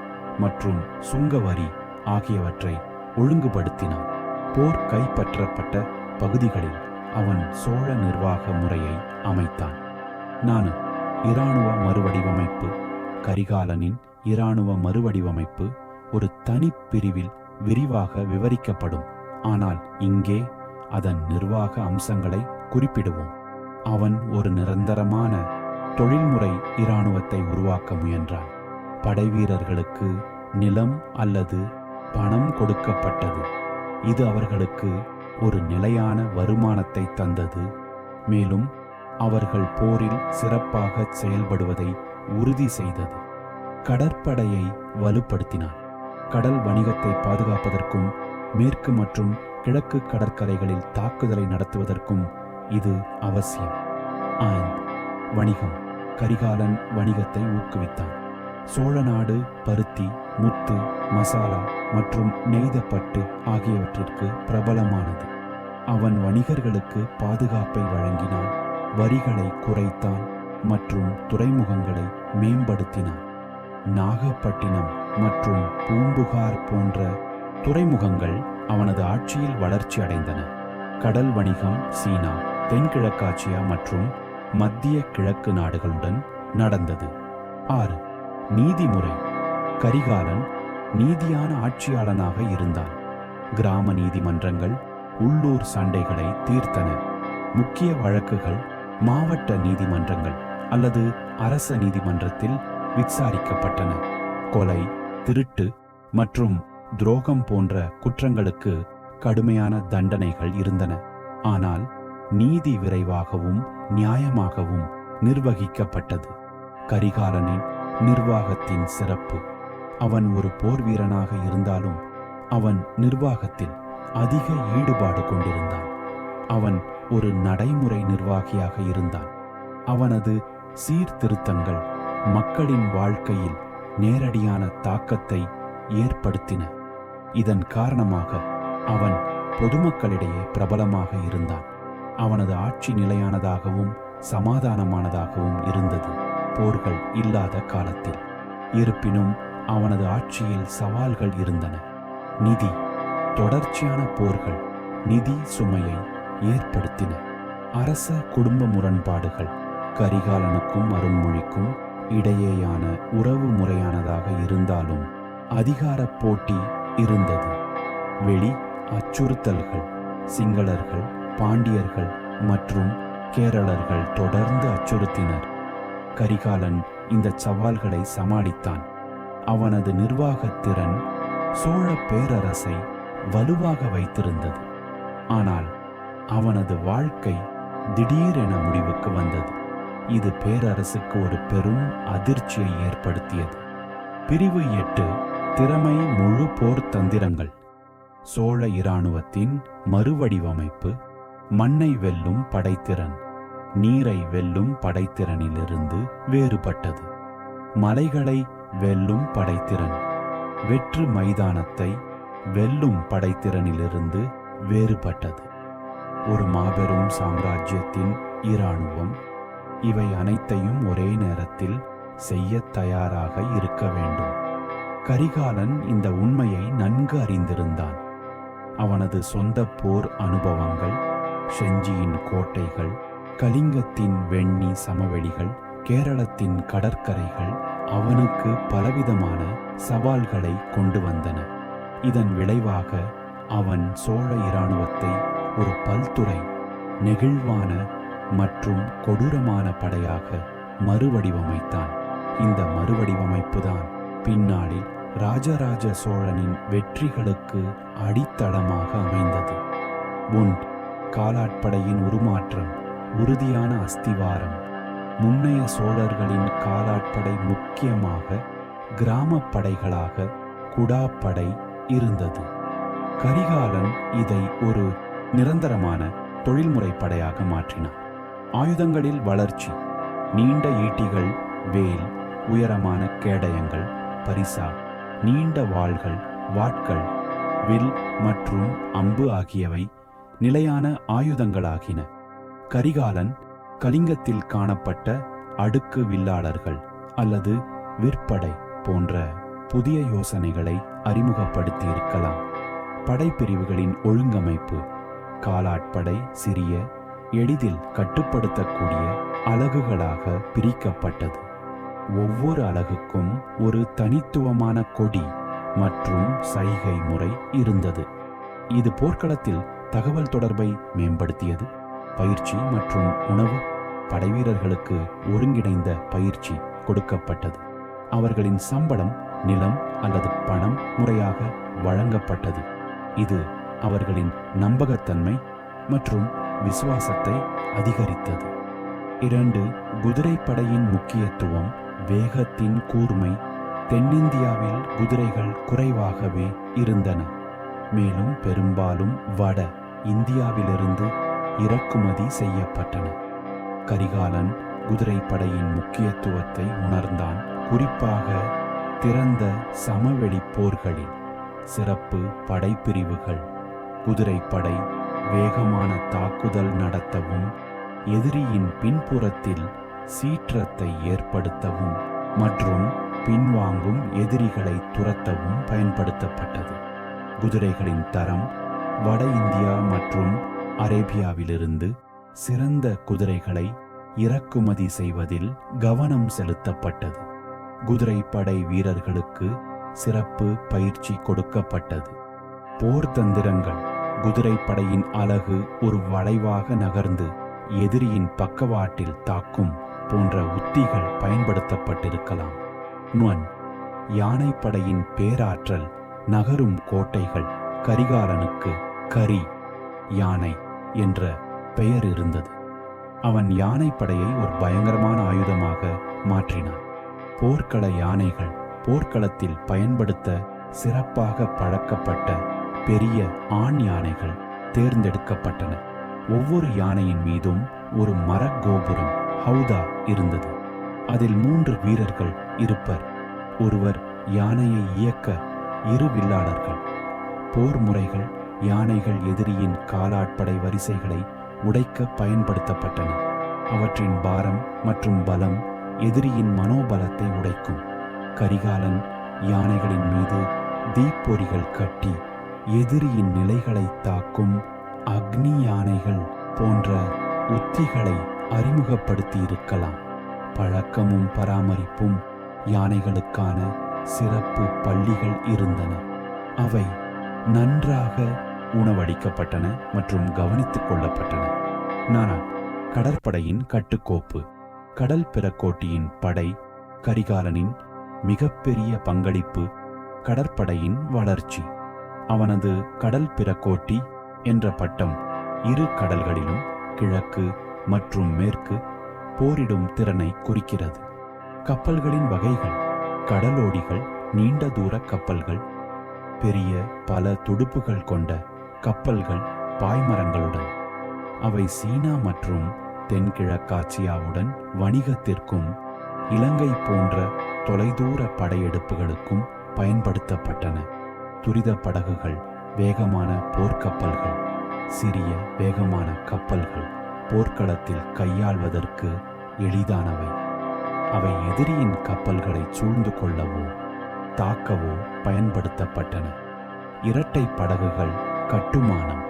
மற்றும் சுங்க வரி ஆகியவற்றை ஒழுங்குபடுத்தினான். போர் கைப்பற்றப்பட்ட பகுதிகளில் அவன் சோழ நிர்வாக முறையை அமைத்தான். 4. இராணுவ மறுவடிவமைப்பு. கரிகாலனின் இராணுவ மறுவடிவமைப்பு ஒரு தனிப்பிரிவில் விரிவாக விவரிக்கப்படும். ஆனால் இங்கே அதன் நிர்வாக அம்சங்களை குறிப்பிடுவோம். அவன் ஒரு நிரந்தரமான தொழில்முறை இராணுவத்தை உருவாக்க முயன்றான். படைவீரர்களுக்கு நிலம் அல்லது பணம் கொடுக்கப்பட்டது. இது அவர்களுக்கு ஒரு நிலையான வருமானத்தை தந்தது, மேலும் அவர்கள் போரில் சிறப்பாக செயல்படுவதை உறுதி செய்தது. கடற்படையை வலுப்படுத்தினார். கடல் வணிகத்தை பாதுகாப்பதற்கும் மேற்கு மற்றும் கிழக்கு கடற்கரைகளில் தாக்குதலை நடத்துவதற்கும் இது அவசியம். வணிகம். கரிகாலன் வணிகத்தை ஊக்குவித்தான். சோழ நாடு பருத்தி, முத்து, மசாலா மற்றும் நெய்த பட்டு ஆகியவற்றிற்கு பிரபலமானது. அவன் வணிகர்களுக்கு பாதுகாப்பை வழங்கினான், வரிகளை குறைத்தான் மற்றும் துறைமுகங்களை மேம்படுத்தினான். நாகப்பட்டினம் மற்றும் பூம்புகார் போன்ற துறைமுகங்கள் அவனது ஆட்சியில் வளர்ச்சி அடைந்தன. கடல் வணிகம் சீனா, தென்கிழக்காசியா மற்றும் மத்திய கிழக்கு நாடுகளுடன் நடந்தது. 6. நீதிமுறை. கரிகாலன் நீதியான ஆட்சியாளனாக இருந்தான். கிராம நீதிமன்றங்கள் உள்ளூர் சண்டைகளை தீர்த்தன. முக்கிய வழக்குகள் மாவட்ட நீதிமன்றங்கள் அல்லது அரச நீதிமன்றத்தில் விசாரிக்கப்பட்டன. கொலை, திருட்டு மற்றும் துரோகம் போன்ற குற்றங்களுக்கு கடுமையான தண்டனைகள் இருந்தன. ஆனால் நீதி விரைவாகவும் நியாயமாகவும் நிர்வகிக்கப்பட்டது. கரிகாலனின் நிர்வாகத்தின் சிறப்பு. அவன் ஒரு போர் வீரனாக இருந்தாலும் அவன் நிர்வாகத்தில் அதிக ஈடுபாடு கொண்டிருந்தான். அவன் ஒரு நடைமுறை நிர்வாகியாக இருந்தான். அவனது சீர்திருத்தங்கள் மக்களின் வாழ்க்கையில் நேரடியான தாக்கத்தை ஏற்படுத்தின. இதன் காரணமாக அவன் பொதுமக்களிடையே பிரபலமாக இருந்தான். அவனது ஆட்சி நிலையானதாகவும் சமாதானமானதாகவும் இருந்தது, போர்கள் இல்லாத காலத்தில். இருப்பினும் அவனது ஆட்சியில் சவால்கள் இருந்தன. நிதி. தொடர்ச்சியான போர்கள் நிதி சுமையை ஏற்படுத்தின. அரச குடும்ப முரண்பாடுகள். கரிகாலனுக்கும் அருண்மொழிக்கும் இடையேயான உறவு முறையானதாக இருந்தாலும் அதிகார போட்டி இருந்தது. வெளி அச்சுறுத்தல்கள். சிங்களர்கள், பாண்டியர்கள் மற்றும் கேரளர்கள் தொடர்ந்து அச்சுறுத்தினர். கரிகாலன் இந்த சவால்களை சமாளித்தான். அவனது நிர்வாகத்திறன் சோழ பேரரசை வலுவாக வைத்திருந்தது. ஆனால் அவனது வாழ்க்கை திடீரென முடிவுக்கு வந்தது. இது பேரரசுக்கு ஒரு பெரும் அதிர்ச்சியை ஏற்படுத்தியது. பிரிவு 8. திறமை முழு போர் தந்திரங்கள். சோழ இராணுவத்தின் மறுவடிவமைப்பு மண்ணை வெல்லும் படைத்திறன், நீரை வெல்லும் படைத்திறனிலிருந்து வேறுபட்டது. மலைகளை வெல்லும் படைத்திறன், வெற்று மைதானத்தை வெல்லும் படைத்திறனிலிருந்து வேறுபட்டது. ஒரு மாபெரும் சாம்ராஜ்யத்தின் இராணுவம் இவை அனைத்தையும் ஒரே நேரத்தில் செய்ய தயாராக இருக்க வேண்டும். கரிகாலன் இந்த உண்மையை நன்கு அறிந்திருந்தான். அவனது சொந்த போர் அனுபவங்கள், செஞ்சியின் கோட்டைகள், கலிங்கத்தின் வெண்ணி சமவெளிகள், கேரளத்தின் கடற்கரைகள் அவனுக்கு பலவிதமான சவால்களை கொண்டு வந்தன. இதன் விளைவாக அவன் சோழ இராணுவத்தை ஒரு பல்துறை, நெகிழ்வான மற்றும் கொடூரமான படையாக மறுவடிவமைத்தான். இந்த மறுவடிவமைப்புதான் பின்னாளில் ராஜராஜ சோழனின் வெற்றிகளுக்கு அடித்தளமாக அமைந்தது. காலாட்படையின் உருமாற்றம், உறுதியான அஸ்திவாரம். முன்னைய சோழர்களின் காலாட்படை முக்கியமாக கிராமப் படைகளாக குடாப்படை இருந்தது. கரிகாலன் இதை ஒரு நிரந்தரமான தொழில்முறை படையாக மாற்றினான். ஆயுதங்களில் வளர்ச்சி. நீண்ட ஈட்டிகள், வேல், உயரமான கேடயங்கள், பரிசா, நீண்ட வாள்கள், வாட்கள், வில் மற்றும் அம்பு ஆகியவை நிலையான ஆயுதங்களாகின. கரிகாலன் கலிங்கத்தில் காணப்பட்ட அடுக்கு வில்லாளர்கள் அல்லது விற்படை போன்ற புதிய யோசனைகளை அறிமுகப்படுத்தியிருக்கலாம். படைப்பிரிவுகளின் ஒழுங்கமைப்பு. காலாட்படை சிறிய, எளிதில் கட்டுப்படுத்தக்கூடிய அலகுகளாக பிரிக்கப்பட்டது. ஒவ்வொரு அலகுக்கும் ஒரு தனித்துவமான கொடி மற்றும் சைகை முறை இருந்தது. இது போர்க்களத்தில் தகவல் தொடர்பை மேம்படுத்தியது. பயிற்சி மற்றும் உணவு. படைவீரர்களுக்கு ஒருங்கிணைந்த பயிற்சி கொடுக்கப்பட்டது. அவர்களின் சம்பளம் நிலம் அல்லது பணம் முறையாக வழங்கப்பட்டது. இது அவர்களின் நம்பகத்தன்மை மற்றும் விசுவாசத்தை அதிகரித்தது. 2. குதிரைப்படையின் முக்கியத்துவம். வேகத்தின் கூர்மை. தென்னிந்தியாவில் குதிரைகள் குறைவாகவே இருந்தன, மேலும் பெரும்பாலும் வட இந்தியாவிலிருந்து இறக்குமதி செய்யப்பட்டன. கரிகாலன் குதிரைப்படையின் முக்கியத்துவத்தை உணர்ந்தான். குறிப்பாக திறந்த சமவெளி போர்களில் சிறப்பு படைப்பிரிவுகள் குதிரைப்படை வேகமான தாக்குதல் நடத்தவும், எதிரியின் பின்புறத்தில் சீற்றத்தை ஏற்படுத்தவும் மற்றும் பின்வாங்கும் எதிரிகளை துரத்தவும் பயன்படுத்தப்பட்டது. குதிரைகளின் தரம். வட இந்தியா மற்றும் அரேபியாவிலிருந்து சிறந்த குதிரைகளை இறக்குமதி செய்வதில் கவனம் செலுத்தப்பட்டது. குதிரைப்படை வீரர்களுக்கு சிறப்பு பயிற்சி கொடுக்கப்பட்டது. போர் தந்திரங்கள். குதிரைப்படையின் அலகு ஒரு வளைவாக நகர்ந்து எதிரியின் பக்கவாட்டில் தாக்கும் போன்ற உத்திகள் பயன்படுத்தப்பட்டிருக்கலாம். யானைப்படையின் பேராற்றல். நகரும் கோட்டைகள். கரிகாலனுக்கு கரி யானை என்ற பெயர் இருந்தது. அவன் யானைப்படையை ஒரு பயங்கரமான ஆயுதமாக மாற்றினான். போர்க்கள யானைகள் போர்க்களத்தில் பயன்படுத்த சிறப்பாக பழக்கப்பட்ட பெரிய ஆண் யானைகள் தேர்ந்தெடுக்கப்பட்டன. ஒவ்வொரு யானையின் மீதும் ஒரு மரக்கோபுரம் ஹவுதா இருந்தது. அதில் 3 வீரர்கள் இருப்பர். ஒருவர் யானையை இயக்க 2 வில்லாளர்கள். போர் முறைகள். யானைகள் எதிரியின் காலாட்படை வரிசைகளை உடைக்க பயன்படுத்தப்பட்டன. அவற்றின் பாரம் மற்றும் பலம் எதிரியின் மனோபலத்தை உடைக்கும். கரிகாலன் யானைகளின் மீது தீப்பொறிகள் கட்டி எதிரியின் நிலைகளை தாக்கும் அக்னி யானைகள் போன்ற உத்திகளை அறிமுகப்படுத்தி இருக்கலாம். பழக்கமும் பராமரிப்பும். யானைகளுக்கான சிறப்பு பள்ளிகள் இருந்தன. அவை நன்றாக உணவளிக்கப்பட்டன மற்றும் கவனித்துக் கொள்ளப்பட்டன. கடற்படையின் கட்டுக்கோப்பு. கடல் பிறக்கோட்டியின் படை. கரிகாலனின் மிகப்பெரிய பங்களிப்பு கடற்படையின் வளர்ச்சி. அவனது கடல் பிறக்கோட்டி என்ற பட்டம் 2 கடல்களிலும் கிழக்கு மற்றும் மேற்கு போரிடும் திறனை குறிக்கிறது. கப்பல்களின் வகைகள். கடலோடிகள். நீண்ட தூர கப்பல்கள். பெரிய பல துடுப்புகள் கொண்ட கப்பல்கள் பாய்மரங்களுடன். அவை சீனா மற்றும் தென்கிழக்காசியாவுடன் வணிகத்திற்கும் இலங்கை போன்ற தொலைதூர படையெடுப்புகளுக்கும் பயன்படுத்தப்பட்டன. துரித படகுகள். வேகமான போர்க்கப்பல்கள். சிறிய வேகமான கப்பல்கள் போர்க்களத்தில் கையாள்வதற்கு எளிதானவை. அவை எதிரியின் கப்பல்களை சூழ்ந்து கொள்ளவோ தாக்கவோ பயன்படுத்தப்பட்டன. இரட்டை படகுகள். கட்டுமானம்.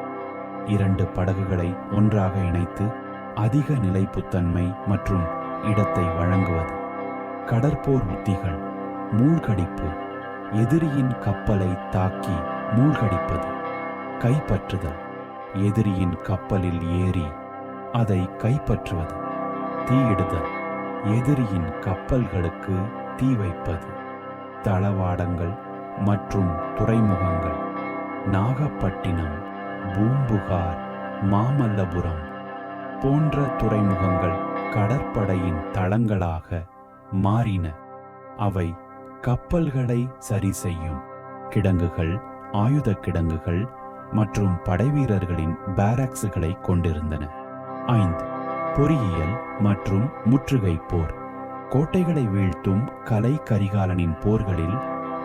2 படகுகளை ஒன்றாக இணைத்து அதிக நிலைப்புத்தன்மை மற்றும் இடத்தை வழங்குவது. கடற்போர் உத்திகள். மூழ்கடிப்பு. எதிரியின் கப்பலை தாக்கி மூழ்கடிப்பது. கைப்பற்றுதல். எதிரியின் கப்பலில் ஏறி அதை கைப்பற்றுவது. தீயிடுதல். எதிரியின் கப்பல்களுக்கு தீ வைப்பது. தளவாடங்கள் மற்றும் துறைமுகங்கள். நாகப்பட்டினம், பூம்புகார், மாமல்லபுரம் போன்ற துறைமுகங்கள் கடற்படையின் தளங்களாக மாறின. அவை கப்பல்களை சரி செய்யும் கிடங்குகள், ஆயுத கிடங்குகள் மற்றும் படைவீரர்களின் பாரக்ஸுகளை கொண்டிருந்தன. 5. பொறியியல் மற்றும் முற்றுகை போர். கோட்டைகளை வீழ்த்தும் கலை. கரிகாலனின் போர்களில்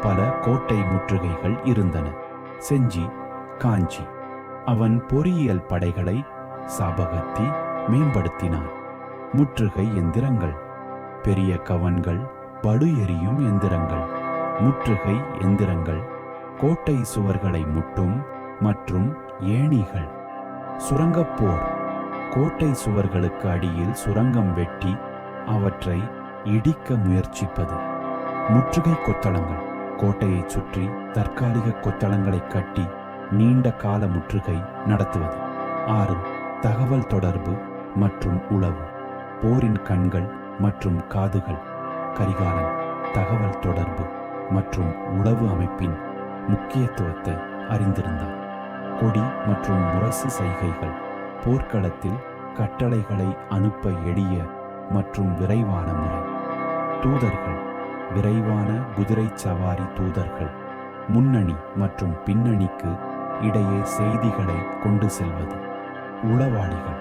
பல கோட்டை முற்றுகைகள் இருந்தன. செஞ்சி, காஞ்சி. அவன் பொறியியல் படைகளை சாபகத்தி மேம்படுத்தினான். முற்றுகை எந்திரங்கள். பெரிய கவன்கள். படு எறியும் எந்திரங்கள். முற்றுகை எந்திரங்கள். கோட்டை சுவர்களை முட்டும் மற்றும் ஏணிகள். சுரங்கப்போர். கோட்டை சுவர்களுக்கு அடியில் சுரங்கம் வெட்டி அவற்றை இடிக்க முயற்சிப்பது. முற்றுகை கொத்தளங்கள். கோட்டையைச் சுற்றி தற்காலிக கொத்தளங்களை கட்டி நீண்ட கால முற்றுகை நடத்துவது. 6. தகவல் தொடர்பு மற்றும் உளவு. போரின் கண்கள் மற்றும் காதுகள். கரிகாலன் தகவல் தொடர்பு மற்றும் உளவு அமைப்பின் முக்கியத்துவத்தை அறிந்திருந்தார். கொடி மற்றும் முரசு சைகைகள், போர்க்களத்தில் கட்டளைகளை அனுப்ப எளிய மற்றும் விரைவான முறை. தூதர்கள், விரைவான குதிரை சவாரி தூதர்கள், முன்னணி மற்றும் பின்னணிக்கு இடையே செய்திகளை கொண்டு செல்வது. உளவாளிகள்,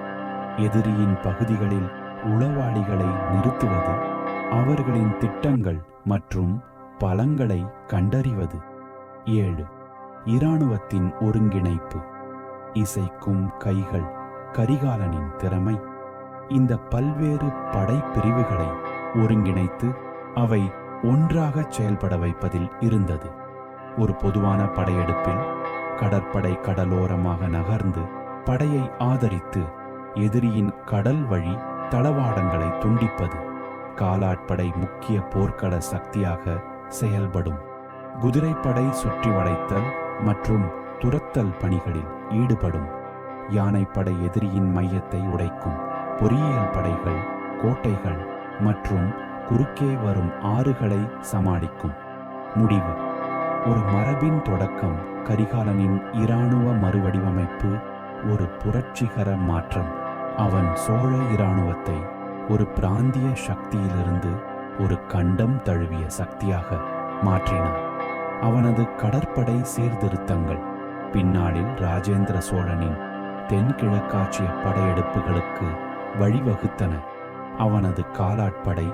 எதிரியின் பகுதிகளில் உளவாளிகளை நிறுத்துவது, அவர்களின் திட்டங்கள் மற்றும் பலங்களை கண்டறிவது. 7. இராணுவத்தின் ஒருங்கிணைப்பு. இசைக்கும் கைகள் கரிகாலனின் திறமை. இந்த பல்வேறு படைப்பிரிவுகளை ஒருங்கிணைத்து அவை ஒன்றாக செயல்பட வைப்பதில் இருந்தது. ஒரு பொதுவான படையெடுப்பில் கடற்படை கடலோரமாக நகர்ந்து படையை ஆதரித்து எதிரியின் கடல் வழி தளவாடங்களை துண்டிப்பது. காலாட்படை முக்கிய போர்க்கள சக்தியாக செயல்படும். குதிரைப்படை சுற்றி வளைத்தல் மற்றும் துரத்தல் பணிகளில் ஈடுபடும். யானைப்படை எதிரியின் மையத்தை உடைக்கும். பொறியியல் படைகள் கோட்டைகள் மற்றும் குறுக்கே வரும் ஆறுகளை சமாளிக்கும். முடிவு. ஒரு மரபின் தொடக்கம். கரிகாலனின் இராணுவ மறுவடிவமைப்பு ஒரு புரட்சிகர மாற்றம். அவன் சோழ இராணுவத்தை ஒரு பிராந்திய சக்தியிலிருந்து ஒரு கண்டம் தழுவிய சக்தியாக மாற்றினான். அவனது கடற்படை சீர்திருத்தங்கள் பின்னாளில் ராஜேந்திர சோழனின் தென்கிழக்காட்சிய படையெடுப்புகளுக்கு வழிவகுத்தன. அவனது காலாட்படை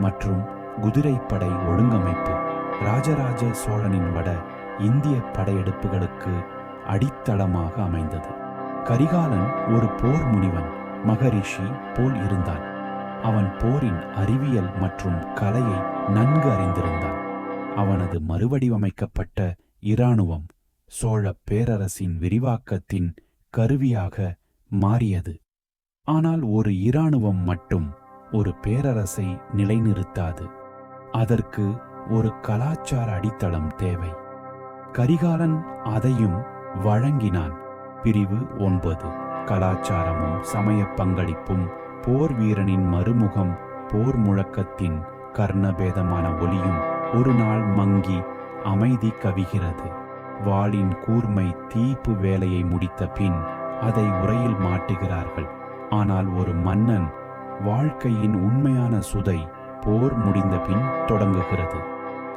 மற்றும் குதிரைப்படை ஒழுங்கமைப்பு ராஜராஜ சோழனின் வட இந்திய படையெடுப்புகளுக்கு அடித்தளமாக அமைந்தது. கரிகாலன் ஒரு போர் முனிவன், மகரிஷி போல் இருந்தான். அவன் போரின் அறிவியல் மற்றும் கலையை நன்கு அறிந்திருந்தான். அவனது மறுவடிவமைக்கப்பட்ட இராணுவம் சோழ பேரரசின் விரிவாக்கத்தின் கருவியாக மாறியது. ஆனால் ஒரு இராணுவம் மட்டும் ஒரு பேரரசை நிலைநிறுத்தாது. அதற்கு ஒரு கலாச்சார அடித்தளம் தேவை. கரிகாலன் அதையும் வழங்கினான். பிரிவு 9. கலாச்சாரமும் சமய பங்களிப்பும். போர் வீரனின் மறுமுகம். போர் முழக்கத்தின் கர்ணபேதமான ஒலியும் ஒரு நாள் மங்கி அமைதி கவிகிறது. வாளின் கூர்மை தீப்பு வேலையை முடித்த பின் அதை உரையில் மாட்டுகிறார்கள். ஆனால் ஒரு மன்னன் வாழ்க்கையின் உண்மையான சுதை போர் முடிந்த பின் தொடங்குகிறது.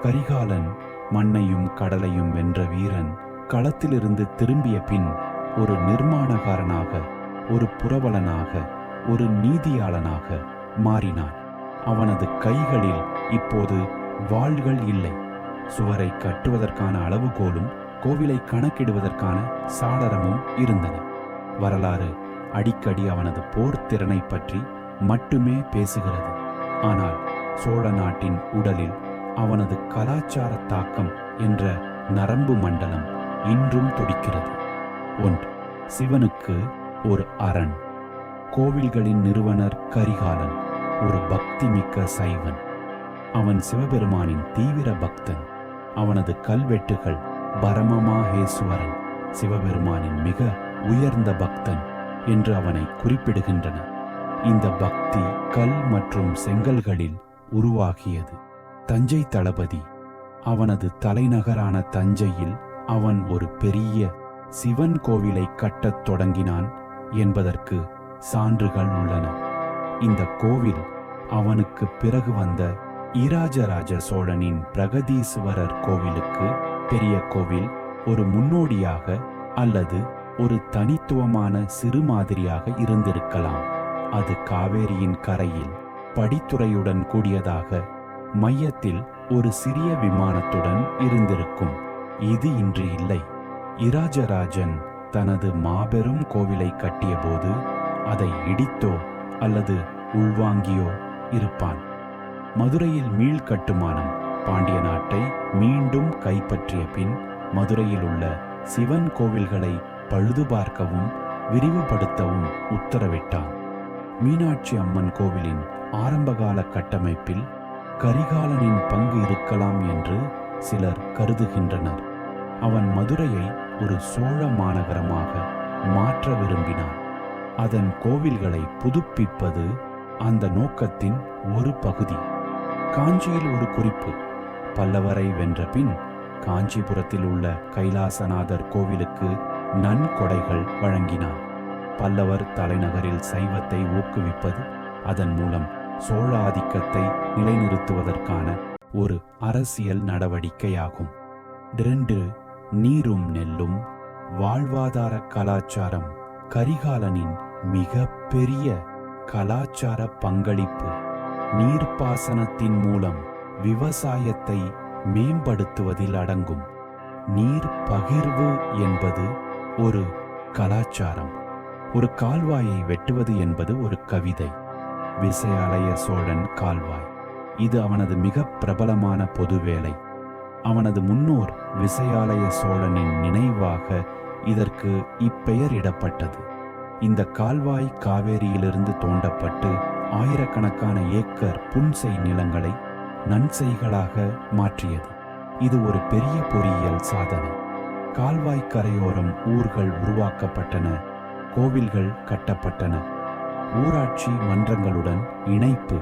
கரிகாலன் மண்ணையும் கடலையும் வென்ற வீரன் களத்திலிருந்து திரும்பிய பின் ஒரு நிர்மாணகாரனாக, ஒரு புரவலனாக, ஒரு நீதியாளனாக மாறினான். அவனது கைகளில் இப்போது வாள்கள் இல்லை. சுவரை கட்டுவதற்கான அளவுகோலும் கோவிலை கணக்கிடுவதற்கான சாளரமும் இருந்தன. வரலாறு அடிக்கடி அவனது போர் திறனை பற்றி மட்டுமே பேசுகிறது. ஆனால் சோழ நாட்டின் உடலில் அவனது கலாச்சார தாக்கம் என்ற நரம்பு மண்டலம் இன்றும் துடிக்கிறது. 1. சிவனுக்கு ஒரு அரண். கோவில்களின் நிறுவனர் கரிகாலன் ஒரு பக்திமிக்க சைவன். அவன் சிவபெருமானின் தீவிர பக்தன். அவனது கல்வெட்டுகள் பரமமாஹேசுவரன், சிவபெருமானின் மிக உயர்ந்த பக்தன் என்று அவனை குறிப்பிடுகின்றன. இந்த பக்தி கல் மற்றும் செங்கல்களில் உருவாகியது. தஞ்சை தளபதி. அவனது தலைநகரான தஞ்சையில் அவன் ஒரு பெரிய சிவன் கோவிலை கட்டத் தொடங்கினான் என்பதற்கு சான்றுகள் உள்ளன. இந்த கோவில் அவனுக்கு பிறகு வந்த இராஜராஜ சோழனின் பிரகதீஸ்வரர் கோவிலுக்கு பெரிய கோவில் ஒரு முன்னோடியாக அல்லது ஒரு தனித்துவமான சிறு மாதிரியாக இருந்திருக்கலாம். அது காவேரியின் கரையில் படித்துறையுடன் கூடியதாக மையத்தில் ஒரு சிறிய விமானத்துடன் இருந்திருக்கும். இது இன்று இல்லை. இராஜராஜன் தனது மாபெரும் கோவிலை கட்டியபோது அதை இடித்தோ அல்லது உள்வாங்கியோ இருப்பான். மதுரையில் மீள் கட்டுமானம். பாண்டிய நாட்டை மீண்டும் கைப்பற்றிய பின் மதுரையில் உள்ள சிவன் கோவில்களை பழுதுபார்க்கவும் விரிவுபடுத்தவும் உத்தரவிட்டான். மீனாட்சி அம்மன் கோவிலின் ஆரம்பகால கட்டமைப்பில் கரிகாலனின் பங்கு இருக்கலாம் என்று சிலர் கருதுகின்றனர். அவன் மதுரையை ஒரு சோழ மாநகரமாக மாற்ற விரும்பினான். அதன் கோவில்களை புதுப்பிப்பது அந்த நோக்கத்தின் ஒரு பகுதி. காஞ்சியில் ஒரு குறிப்பு. பல்லவரை வென்ற பின் காஞ்சிபுரத்தில் உள்ள கைலாசநாதர் கோவிலுக்கு நன்கொடைகள் வழங்கினான். பல்லவர் தலைநகரில் சைவத்தை ஊக்குவிப்பது, அதன் மூலம் சோழ ஆதிக்கத்தை நிலைநிறுத்துவதற்கான ஒரு அரசியல் நடவடிக்கையாகும். 2. நீரும் நெல்லும் வாழ்வாதார கலாச்சாரம். கரிகாலனின் மிக பெரிய கலாச்சார பங்களிப்பு நீர்ப்பாசனத்தின் மூலம் விவசாயத்தை மேம்படுத்துவதில் அடங்கும். நீர் பகிர்வு என்பது ஒரு கலாச்சாரம். ஒரு கால்வாயை வெட்டுவது என்பது ஒரு கவிதை. விசயாலய சோழன் கால்வாய், இது அவனது மிக பிரபலமான பொது வேலை. அவனது முன்னோர் விசயாலய சோழனின் நினைவாக இதற்கு இப்பெயர் இடப்பட்டது. இந்த கால்வாய் காவேரியிலிருந்து தோண்டப்பட்டு ஆயிரக்கணக்கான ஏக்கர் புன்செய் நிலங்களை நன்செய்களாக மாற்றியது. இது ஒரு பெரிய பொறியியல் சாதனை. கால்வாய் கரையோரம் ஊர்கள் உருவாக்கப்பட்டன, கோவில்கள் கட்டப்பட்டன. ஊராட்சி மன்றங்களுடன் இணைப்பு,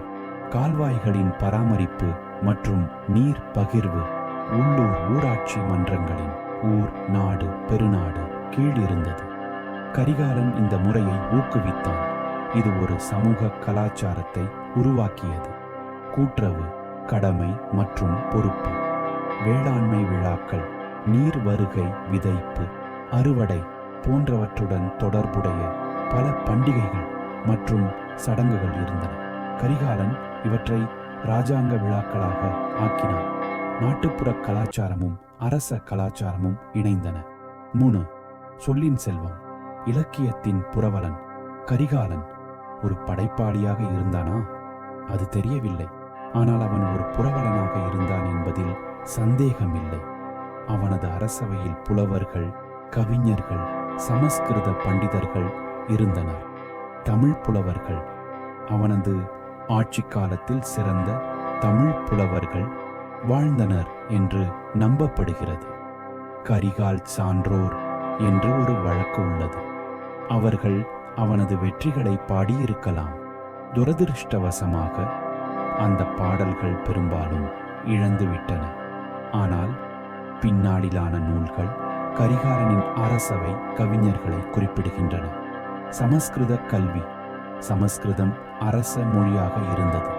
கால்வாய்களின் பராமரிப்பு மற்றும் நீர் பகிர்வு உள்ளூர் ஊராட்சி மன்றங்களின் ஊர் நாடு பெருநாடு கீழ் இருந்தது. கரிகாலன் இந்த முறையை ஊக்குவித்தான். இது ஒரு சமூக கலாச்சாரத்தை உருவாக்கியது. கூட்டுறவு, கடமை மற்றும் பொறுப்பு, வேளாண்மை விழாக்கள், நீர் வருகை, விதைப்பு, அறுவடை போன்றவற்றுடன் தொடர்புடைய பல பண்டிகைகள் மற்றும் சடங்குகள் இருந்தன. கரிகாலன் இவற்றை இராஜாங்க விழாக்களாக ஆக்கினான். நாட்டுப்புற கலாச்சாரமும் அரச கலாச்சாரமும் இணைந்தன. 3. சொல்லின் செல்வம். இலக்கியத்தின் புரவலன். கரிகாலன் ஒரு படைப்பாளியாக இருந்தானா? அது தெரியவில்லை. ஆனால் அவன் ஒரு புரவலனாக இருந்தான் என்பதில் சந்தேகமில்லை. அவனது அரசவையில் புலவர்கள், கவிஞர்கள், சமஸ்கிருத பண்டிதர்கள் இருந்தனர். தமிழ் புலவர்கள். அவனது ஆட்சி காலத்தில் சிறந்த தமிழ் புலவர்கள் வாழ்ந்தனர் என்று நம்பப்படுகிறது. கரிகால் சான்றோர் என்று ஒரு வழக்கு உள்ளது. அவர்கள் அவனது வெற்றிகளை பாடியிருக்கலாம். துரதிருஷ்டவசமாக அந்த பாடல்கள் பெரும்பாலும் இழந்துவிட்டன. ஆனால் பின்னாளிலான நூல்கள் கரிகாலனின் அரசவை கவிஞர்களை குறிப்பிடுகின்றன. சமஸ்கிருத கல்வி. சமஸ்கிருதம் அரச மொழியாக இருந்தது.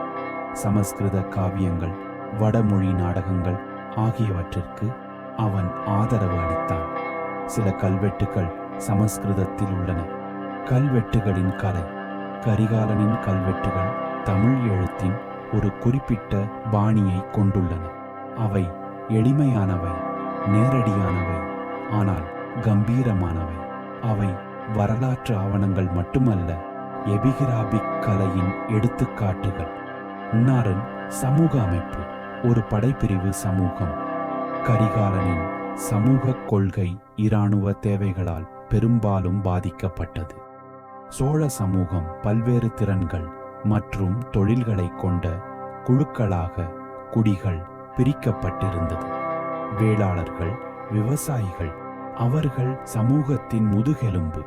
சமஸ்கிருத காவியங்கள், வடமொழி நாடகங்கள் ஆகியவற்றிற்கு அவன் ஆதரவு அளித்தான். சில கல்வெட்டுகள் சமஸ்கிருதத்தில் உள்ளன. கல்வெட்டுகளின் கலை. கரிகாலனின் கல்வெட்டுகள் தமிழ் எழுத்தின் ஒரு குறிப்பிட்ட பாணியை கொண்டுள்ளன. அவை எளிமையானவை, நேரடியானவை, ஆனால் கம்பீரமானவை. அவை வரலாற்று ஆவணங்கள் மட்டுமல்ல, எபிகிராபிக் கலையின் எடுத்துக்காட்டுகள். இன்னாரின் சமூக அமைப்பு. ஒரு படைப்பிரிவு சமூகம். கரிகாலனின் சமூக கொள்கை இராணுவ தேவைகளால் பெரும்பாலும் பாதிக்கப்பட்டது. சோழ சமூகம் பல்வேறு திறன்கள் மற்றும் தொழில்களை கொண்ட குழுக்களாக, குடிகள் பிரிக்கப்பட்டிருந்தது. வேளாளர்கள், விவசாயிகள், அவர்கள் சமூகத்தின் முதுகெலும்பு.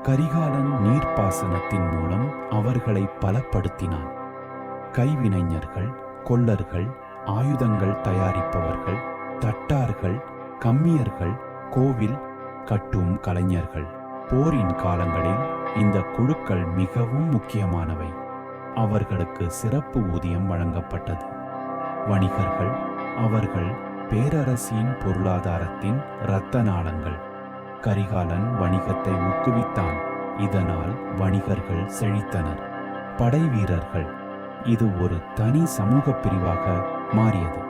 கரிகாலன் நீர்ப்பாசனத்தின் மூலம் அவர்களை பலப்படுத்தினான். கைவினைஞர்கள், கொல்லர்கள், ஆயுதங்கள் தயாரிப்பவர்கள், தட்டார்கள், கம்மியர்கள், கோவில் கட்டும் கலைஞர்கள். போரின் காலங்களில் இந்த குழுக்கள் மிகவும் முக்கியமானவை. அவர்களுக்கு சிறப்பு ஊதியம் வழங்கப்பட்டது. வணிகர்கள். அவர்கள் பேரரசின் பொருளாதாரத்தின் இரத்த நாளங்கள். கரிகாலன் வணிகத்தை ஊக்குவித்தான். இதனால் வணிகர்கள் செழித்தனர். படை வீரர்கள். இது ஒரு தனி சமூக பிரிவாக மாறியது.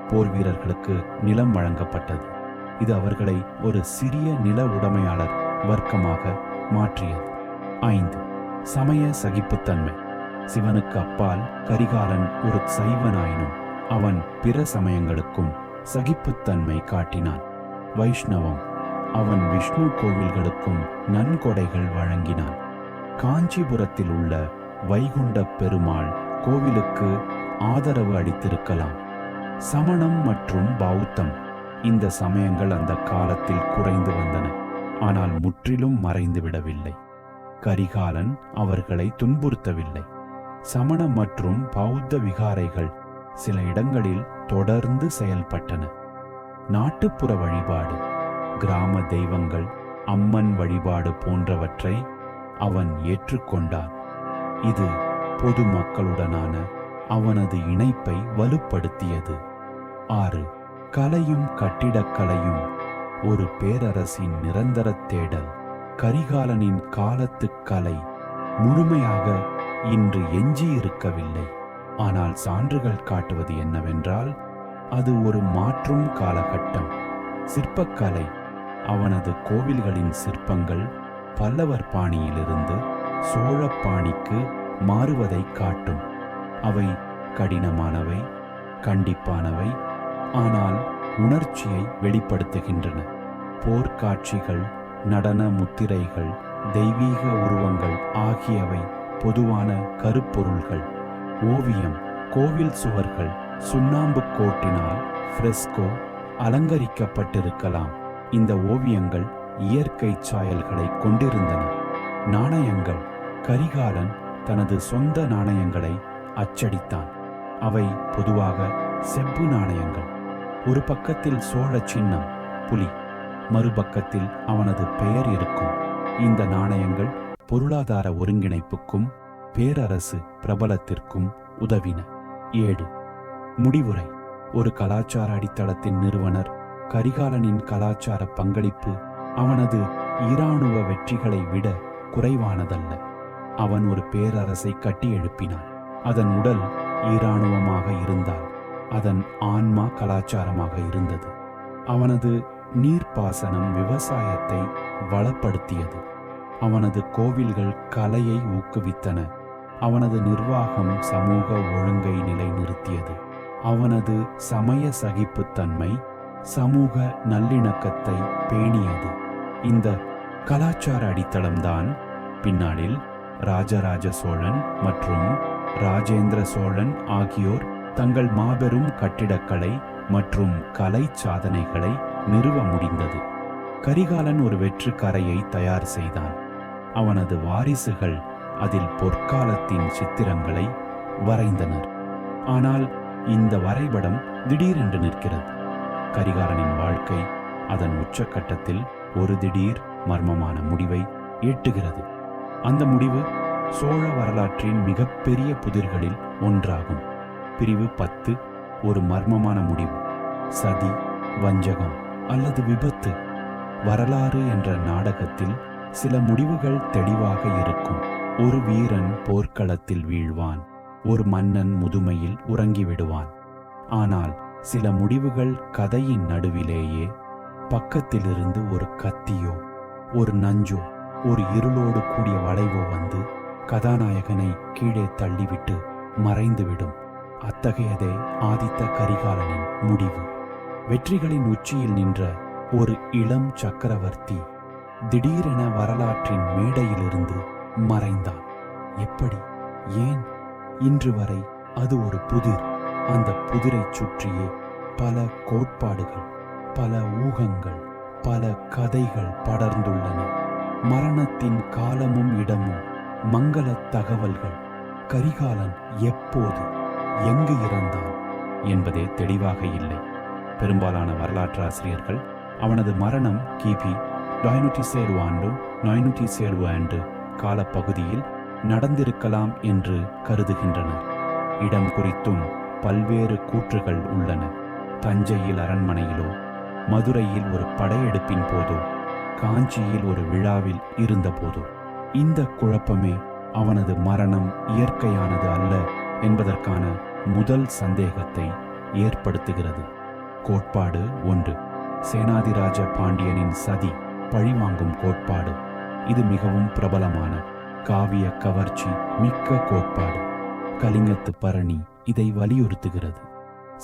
போர் வீரர்களுக்கு நிலம் வழங்கப்பட்டது. இது அவர்களை ஒரு சிறிய நில உடைமையாளர் வர்க்கமாக மாற்றியது. 5. சமய சகிப்புத்தன்மை. சிவனுக்கு அப்பால் கரிகாலன் ஒரு சைவனாயினும் அவன் பிற சமயங்களுக்கும் சகிப்புத்தன்மை காட்டினான். வைஷ்ணவம். அவன் விஷ்ணு கோவில்களுக்கும் நன்கொடைகள் வழங்கினான். காஞ்சிபுரத்தில் உள்ள வைகுண்ட பெருமாள் கோவிலுக்கு ஆதரவு அளித்திருக்கலாம். சமணம் மற்றும் பௌத்தம். இந்த சமயங்கள் அந்த காலத்தில் குறைந்து வந்தன, ஆனால் முற்றிலும் மறைந்துவிடவில்லை. கரிகாலன் அவர்களை துன்புறுத்தவில்லை. சமண மற்றும் பௌத்த விகாரைகள் சில இடங்களில் தொடர்ந்து செயல்பட்டன. நாட்டுப்புற வழிபாடு. கிராம தெய்வங்கள், அம்மன் வழிபாடு போன்றவற்றை அவன் ஏற்றுக்கொண்டான். இது பொதுமக்களுடனான அவனது இணைப்பை வலுப்படுத்தியது. 6. கலையும் கட்டிடக்கலையும் ஒரு பேரரசின் நிரந்தர தேடல். கரிகாலனின் காலத்து கலை முழுமையாக இன்று எஞ்சியிருக்கவில்லை. ஆனால் சான்றுகள் காட்டுவது என்னவென்றால், அது ஒரு மாற்றும் காலகட்டம். சிற்பக்கலை அவனது கோவில்களின் சிற்பங்கள் பல்லவர் பாணியிலிருந்து சோழ பாணிக்கு மாறுவதை காட்டும். அவை கடினமானவை, கண்டிப்பானவை, ஆனால் உணர்ச்சியை வெளிப்படுத்துகின்றன. போர்க்காட்சிகள், நடன முத்திரைகள், தெய்வீக உருவங்கள் ஆகியவை பொதுவான கருப்பொருள்கள். ஓவியம் கோவில் சுவர்கள் சுண்ணாம்பு கோட்டினால் ஃப்ரெஸ்கோ அலங்கரிக்கப்பட்டிருக்கலாம். இந்த ஓவியங்கள் இயற்கை சாயல்களை கொண்டிருந்தன. நாணயங்கள் கரிகாலன் தனது சொந்த நாணயங்களை அச்சடித்தான். அவை பொதுவாக செப்பு நாணயங்கள். ஒரு பக்கத்தில் சோழ சின்னம் புலி, மறுபக்கத்தில் அவனது பெயர் இருக்கும். இந்த நாணயங்கள் பொருளாதார ஒருங்கிணைப்புக்கும் பேரரசு பிரபலத்திற்கும் உதவின. 7. முடிவுரை. ஒரு கலாச்சார அடித்தளத்தின் நிறுவனர் கரிகாலனின் கலாச்சார பங்களிப்பு அவனது இராணுவ வெற்றிகளை விட குறைவானதல்ல. அவன் ஒரு பேரரசை கட்டி எழுப்பினான். அதன் உடல் இராணுவமாக இருந்தால் அதன் ஆன்மா கலாச்சாரமாக இருந்தது. அவனது நீர்ப்பாசனம் விவசாயத்தை வளப்படுத்தியது. அவனது கோவில்கள் கலையை ஊக்குவித்தன. அவனது நிர்வாகம் சமூக ஒழுங்கை நிலைநிறுத்தியது. அவனது சமய சகிப்புத்தன்மை சமூக நல்லிணக்கத்தை பேணியது. இந்த கலாச்சார அடித்தளம்தான் பின்னாளில் ராஜராஜ சோழன் மற்றும் ராஜேந்திர சோழன் ஆகியோர் தங்கள் மாபெரும் கட்டிடக்கலை மற்றும் கலை சாதனைகளை நிறுவ முடிந்தது. கரிகாலன் ஒரு வெற்று கரையை தயார் செய்தான். அவனது வாரிசுகள் அதில் பொற்காலத்தின் சித்திரங்களை வரைந்தனர். ஆனால் இந்த வரைபடம் திடீரென்று நிற்கிறது. கரிகாலனின் வாழ்க்கை அதன் உச்சக்கட்டத்தில் ஒரு திடீர் மர்மமான முடிவை எட்டுகிறது. அந்த முடிவு சோழ வரலாற்றின் மிகப்பெரிய புதிர்களில் ஒன்றாகும். பிரிவு 10 ஒரு மர்மமான முடிவு. சதி, வஞ்சகம் அல்லது விபத்து. வரலாறு என்ற நாடகத்தில் சில முடிவுகள் தெளிவாக இருக்கும். ஒரு வீரன் போர்க்களத்தில் வீழ்வான். ஒரு மன்னன் முதுமையில் உறங்கிவிடுவான். ஆனால் சில முடிவுகள் கதையின் நடுவிலேயே பக்கத்திலிருந்து ஒரு கத்தியோ ஒரு நஞ்சோ ஒரு இருளோடு கூடிய வளைவோ வந்து கதாநாயகனை கீழே தள்ளிவிட்டு மறைந்துவிடும். அத்தகையதே ஆதித்த கரிகாலனின் முடிவு. வெற்றிகளின் உச்சியில் நின்ற ஒரு இளம் சக்கரவர்த்தி திடீரென வரலாற்றின் மேடையிலிருந்து மறைந்தான். எப்படி? ஏன்? இன்று வரை அது ஒரு புதிர். அந்த புதிரை சுற்றியே பல கோட்பாடுகள், பல ஊகங்கள், பல கதைகள் படர்ந்துள்ளன. மரணத்தின் காலமும் இடமும், மங்கள தகவல்கள். கரிகாலன் எப்போது எங்கு இறந்தான் என்பதே தெளிவாக இல்லை. பெரும்பாலான வரலாற்றாசிரியர்கள் அவனது மரணம் கிபி 907 காலப்பகுதியில் நடந்திருக்கலாம் என்று கருதுகின்றனர். இடம் குறித்தும் பல்வேறு கூற்றுகள் உள்ளன. தஞ்சையில் அரண்மனையிலோ, மதுரையில் ஒரு படையெடுப்பின் போதோ, காஞ்சியில் ஒரு விழாவில் இருந்தபோதோ. இந்த குழப்பமே அவனது மரணம் இயற்கையானது அல்ல என்பதற்கான முதல் சந்தேகத்தை ஏற்படுத்துகிறது. கோட்பாடு 1. சேனாதிராஜ பாண்டியனின் சதி பழிவாங்கும் கோட்பாடு. இது மிகவும் பிரபலமான காவிய கவர்ச்சி மிக்க கோட்பாடு. கலிங்கத்து பரணி இதை வலியுறுத்துகிறது.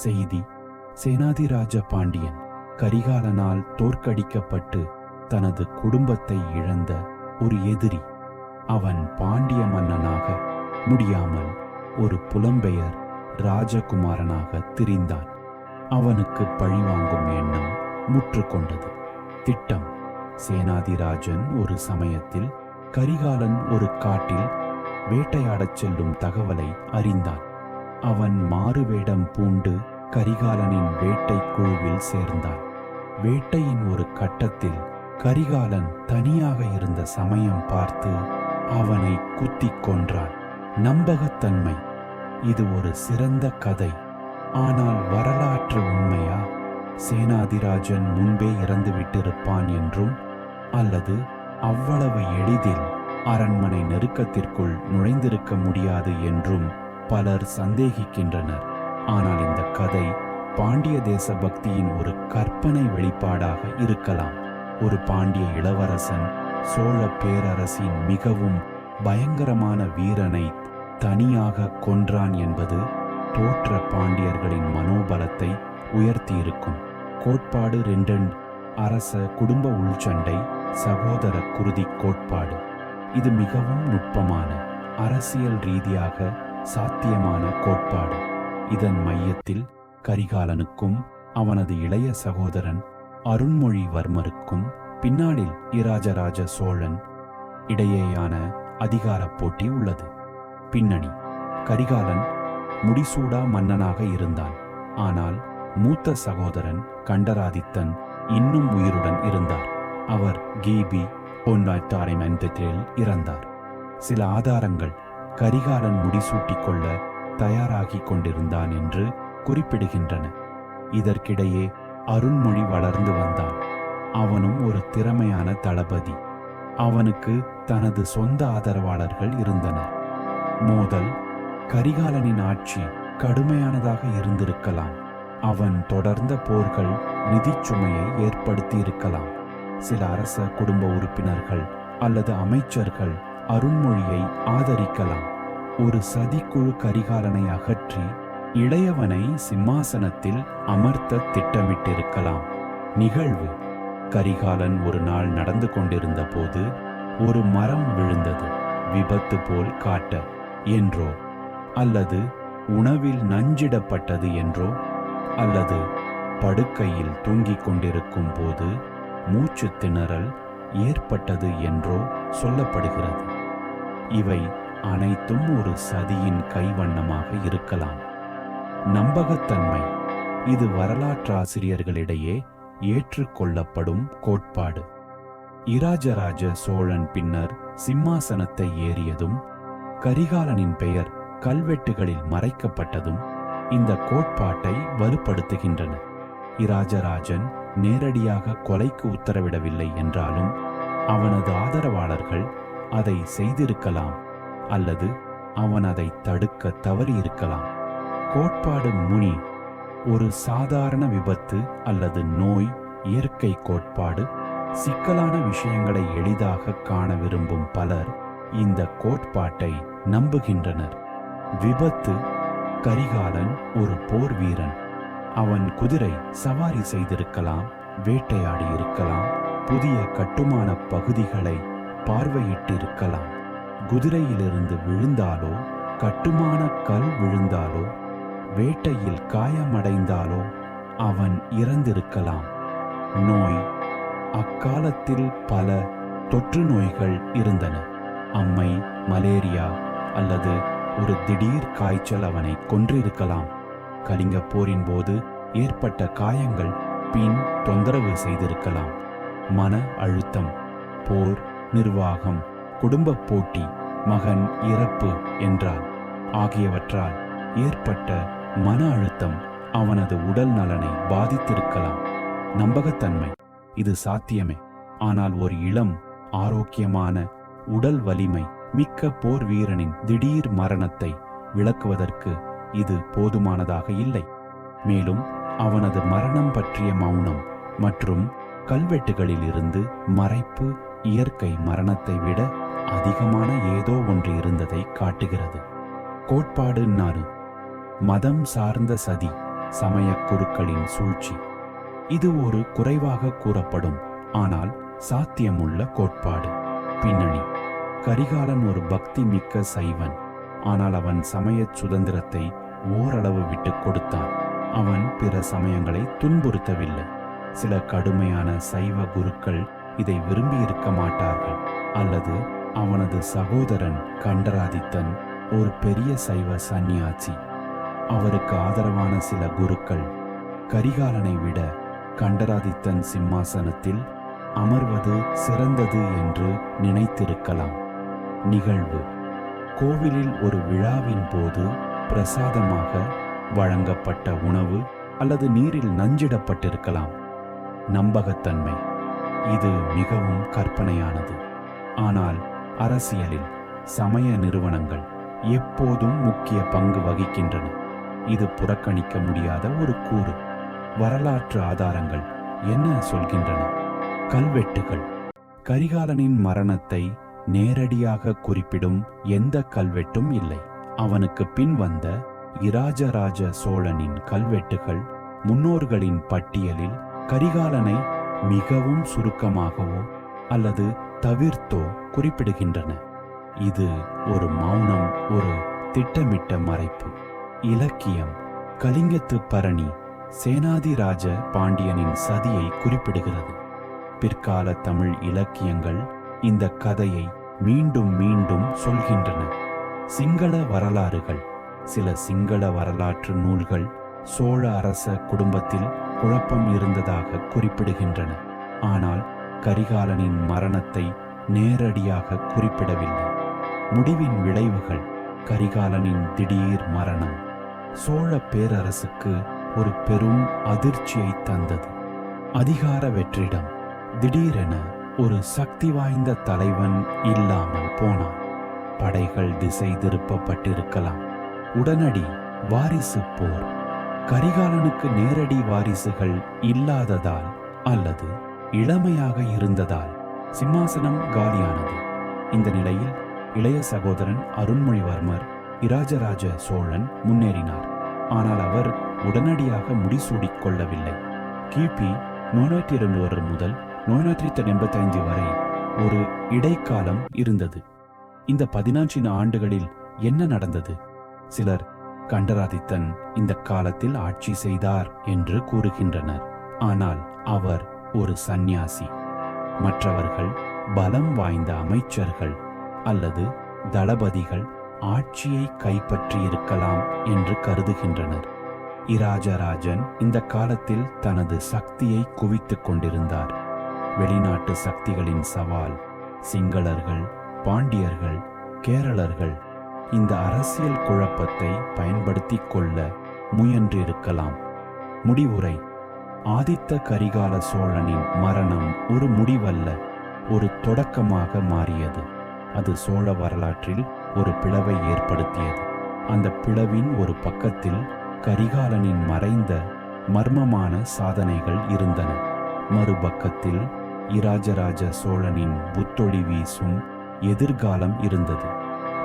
செய்தி: சேனாதிராஜ பாண்டியன் கரிகாலனால் தோற்கடிக்கப்பட்டு தனது குடும்பத்தை இழந்த ஒரு எதிரி. அவன் பாண்டிய மன்னனாக முடியாமல் ஒரு புலம்பெயர் ராஜகுமாரனாக திரிந்தான். அவனுக்கு பழிவாங்கும் எண்ணம் முற்றுக்கொண்டது. திட்டம்: சேனாதிராஜன் ஒரு சமயத்தில் கரிகாலன் ஒரு காட்டில் வேட்டையாடச் செல்லும் தகவலை அறிந்தான். அவன் மாறுவேடம் பூண்டு கரிகாலனின் வேட்டை குழுவில் சேர்ந்தான். வேட்டையின் ஒரு கட்டத்தில் கரிகாலன் தனியாக இருந்த சமயம் பார்த்து அவனை குத்திக் கொன்றான். நம்பகத்தன்மை. இது ஒரு சிறந்த கதை. ஆனால் வரலாற்று உண்மையா? சேனாதிராஜன் முன்பே இறந்து விட்டிருப்பான் என்றும், அல்லது அவ்வளவு எளிதில் அரண்மனை நெருக்கத்திற்குள் நுழைந்திருக்க முடியாது என்றும் பலர் சந்தேகிக்கின்றனர். ஆனால் இந்த கதை பாண்டிய தேச பக்தியின் ஒரு கற்பனை வெளிப்பாடாக இருக்கலாம். ஒரு பாண்டிய இளவரசன் சோழ பேரரசின் மிகவும் பயங்கரமான வீரனை தனியாக கொன்றான் என்பது தோற்ற பாண்டியர்களின் மனோபலத்தை உயர்த்தியிருக்கும். கோட்பாடு 2. அரச குடும்ப உள்சண்டை சகோதர குருதி கோட்பாடு. இது மிகவும் நுட்பமான, அரசியல் ரீதியாக சாத்தியமான கோட்பாடு. இதன் மையத்தில் கரிகாலனுக்கும் அவனது இளைய சகோதரன் அருண்மொழிவர்மருக்கும் பின்னாளில் இராஜராஜ சோழன் இடையேயான அதிகார போட்டி உள்ளது. பின்னணி: கரிகாலன் முடிசூடா மன்னனாக இருந்தான். ஆனால் மூத்த சகோதரன் கண்டராதித்தன் இன்னும் உயிருடன் இருந்தார். அவர் கிபி 1900 இறந்தார். சில ஆதாரங்கள் கரிகாலன் முடிசூட்டிக் கொள்ள தயாராகிக் கொண்டிருந்தான் என்று குறிப்பிடுகின்றன. இதற்கிடையே அருண்மொழி வளர்ந்து வந்தான். அவனும் ஒரு திறமையான தளபதி. அவனுக்கு தனது சொந்த ஆதரவாளர்கள் இருந்தனர். மோதல்: கரிகாலனின் ஆட்சி கடுமையானதாக இருந்திருக்கலாம். அவன் தொடர்ந்த போர்கள் நிதிச்சுமையை ஏற்படுத்தியிருக்கலாம். சில அரச குடும்ப உறுப்பினர்கள் அல்லது அமைச்சர்கள் அருண்மொழியை ஆதரிக்கலாம். ஒரு சதிக்குழு கரிகாலனை அகற்றி இளையவனை சிம்மாசனத்தில் அமர்த்த திட்டமிட்டிருக்கலாம். நிகழ்வு: கரிகாலன் ஒரு நாள் நடந்து கொண்டிருந்த போது ஒரு மரம் விழுந்தது. விபத்து போல் காட்ட என்றோ, அல்லது உணவில் நஞ்சிடப்பட்டது என்றோ, அல்லது படுக்கையில் தூங்கிக் கொண்டிருக்கும் போது மூச்சு திணறல் ஏற்பட்டது என்றோ சொல்லப்படுகிறது. இவை அனைத்தும் ஒரு சதியின் கைவண்ணமாக இருக்கலாம். நம்பகத்தன்மை: இது வரலாற்றாசிரியர்களிடையே ஏற்றுக்கொள்ளப்படும் கோட்பாடு. இராஜராஜ சோழன் பின்னர் சிம்மாசனத்தை ஏறியதும் கரிகாலனின் பெயர் கல்வெட்டுகளில் மறைக்கப்பட்டதும் இந்த கோட்பாட்டை வலுப்படுத்துகின்றன. இராஜராஜன் நேரடியாக கொலைக்கு உத்தரவிடவில்லை என்றாலும் அவனது ஆதரவாளர்கள் அதை செய்திருக்கலாம், அல்லது அவன் அதை தடுக்க தவறியிருக்கலாம். கோட்பாடு முனி: ஒரு சாதாரண விபத்து அல்லது நோய் இயற்கை கோட்பாடு. சிக்கலான விஷயங்களை எளிதாக காண விரும்பும் பலர் இந்த கோட்பாட்டை நம்புகின்றனர். விபத்து: கரிகாலன் ஒரு போர் வீரன். அவன் குதிரை சவாரி செய்திருக்கலாம், வேட்டையாடி இருக்கலாம், புதிய கட்டுமான பகுதிகளை பார்வையிட்டிருக்கலாம். குதிரையிலிருந்து விழுந்தாலோ, கட்டுமான கல் விழுந்தாலோ, வேட்டையில் காயமடைந்தாலோ அவன் இறந்திருக்கலாம். நோய்: அக்காலத்தில் பல தொற்று நோய்கள் இருந்தன. அம்மை, மலேரியா அல்லது ஒரு திடீர் காய்ச்சல் அவனை கொன்றிருக்கலாம். கலிங்க போரின் போது ஏற்பட்ட காயங்கள் பின் தொந்தரவு செய்திருக்கலாம். மன அழுத்தம்: போர், நிர்வாகம், குடும்ப போட்டி, மகன் இறப்பு என்றால் ஆகியவற்றால் ஏற்பட்ட மன அழுத்தம் அவனது உடல் நலனை பாதித்திருக்கலாம். நம்பகத்தன்மை: இது சாத்தியமே. ஆனால் ஒரு இளம், ஆரோக்கியமான, உடல் வலிமை மிக்க போர் வீரனின் திடீர் மரணத்தை விளக்குவதற்கு இது போதுமானதாக இல்லை. மேலும் அவனது மரணம் பற்றிய மௌனம் மற்றும் கல்வெட்டுகளில் இருந்து மறைப்பு இயற்கை மரணத்தை விட அதிகமான ஏதோ ஒன்று இருந்ததை காட்டுகிறது. கோட்பாடு 4: மதம் சார்ந்த சதி, சமய குருக்களின் சூழ்ச்சி. இது ஒரு குறைவாக கூறப்படும் ஆனால் சாத்தியமுள்ள கோட்பாடு. பின்னணி: கரிகாலன் ஒரு பக்தி மிக்க சைவன். ஆனால் அவன் சமய சுதந்திரத்தை ஓரளவு விட்டுக் கொடுத்தான். அவன் பிற சமயங்களை துன்புறுத்தவில்லை. சில கடுமையான சைவ குருக்கள் இதை விரும்பியிருக்க மாட்டார்கள். அல்லது அவனது சகோதரன் கண்டராதித்தன் ஒரு பெரிய சைவ சந்நியாசி. அவருக்கு ஆதரவான சில குருக்கள் கரிகாலனை விட கண்டராதித்தன் சிம்மாசனத்தில் அமர்வது சிறந்தது என்று நினைத்திருக்கலாம். நிகழ்வு: கோவிலில் ஒரு விழாவின் போது பிரசாதமாக வழங்கப்பட்ட உணவு அல்லது நீரில் நஞ்சிடப்பட்டிருக்கலாம். நம்பகத்தன்மை: இது மிகவும் கற்பனையானது, ஆனால் அரசியலில் சமய நிறுவனங்கள் எப்போதும் முக்கிய பங்கு வகிக்கின்றன. இது புறக்கணிக்க முடியாத ஒரு கூறு. வரலாற்று ஆதாரங்கள் என்ன சொல்கின்றன? கல்வெட்டுகள்: கரிகாலனின் மரணத்தை நேரடியாக குறிப்பிடும் எந்த கல்வெட்டும் இல்லை. அவனுக்கு பின் வந்த இராஜராஜ சோழனின் கல்வெட்டுகள் முன்னோர்களின் பட்டியலில் கரிகாலனை மிகவும் சுருக்கமாகவோ அல்லது தவிர்த்தோ குறிப்பிடுகின்றன. இது ஒரு மௌனம், ஒரு திட்டமிட்ட மறைப்பு. இலக்கியம்: கலிங்கத்து பரணி சேனாதிராஜ பாண்டியனின் சதியை குறிப்பிடுகிறது. பிற்கால தமிழ் இலக்கியங்கள் இந்த கதையை மீண்டும் மீண்டும் சொல்கின்றன. சிங்கள வரலாறுகள்: சில சிங்கள வரலாற்று நூல்கள் சோழ அரச குடும்பத்தில் குழப்பம் இருந்ததாக குறிப்பிடுகின்றன, ஆனால் கரிகாலனின் மரணத்தை நேரடியாக குறிப்பிடவில்லை. முடிவின் விளைவுகள்: கரிகாலனின் திடீர் மரணம் சோழ பேரரசுக்கு ஒரு பெரும் அதிர்ச்சியை தந்தது. அதிகார வெற்றிடம்: திடீரென ஒரு சக்தி வாய்ந்த தலைவன் இல்லாமல் போனான். படைகள் திசை திருப்பப்பட்டிருக்கலாம். உடனடி வாரிசு போர்: கரிகாலனுக்கு நேரடி வாரிசுகள் இல்லாததால் அல்லது இளமையாக இருந்ததால் சிம்மாசனம் காலியானது. இந்த நிலையில் இளைய சகோதரன் அருண்மொழிவர்மர் இராஜராஜ சோழன் முன்னேறினார். ஆனால் அவர் உடனடியாக முடிசூடிக் கொள்ளவில்லை. கிபி 921 முதல் 985 வரை ஒரு இடைக்காலம் இருந்தது. இந்த 14 ஆண்டுகளில் என்ன நடந்தது? சிலர் கண்டராதித்தன் இந்த காலத்தில் ஆட்சி செய்தார் என்று கூறுகின்றனர், ஆனால் அவர் ஒரு சந்நியாசி. மற்றவர்கள் பலம் வாய்ந்த அமைச்சர்கள் அல்லது தளபதிகள் ஆட்சியை கைப்பற்றியிருக்கலாம் என்று கருதுகின்றனர். இராஜராஜன் இந்த காலத்தில் தனது சக்தியை குவித்துக் கொண்டிருந்தார். வெளிநாட்டு சக்திகளின் சவால்: சிங்களர்கள், பாண்டியர்கள், கேரளர்கள் இந்த அரசியல் குழப்பத்தை பயன்படுத்திக் கொள்ள முயன்றிருக்கலாம். முடிவுரை: ஆதித்த கரிகால சோழனின் மரணம் ஒரு முடிவல்ல, ஒரு தொடக்கமாக மாறியது. அது சோழ வரலாற்றில் ஒரு பிளவை ஏற்படுத்தியது. அந்த பிளவின் ஒரு பக்கத்தில் கரிகாலனின் மறைந்த மர்மமான சாதனைகள் இருந்தன. மறுபக்கத்தில் இராஜராஜ சோழனின் புத்தொளி வீசும் எதிர்காலம் இருந்தது.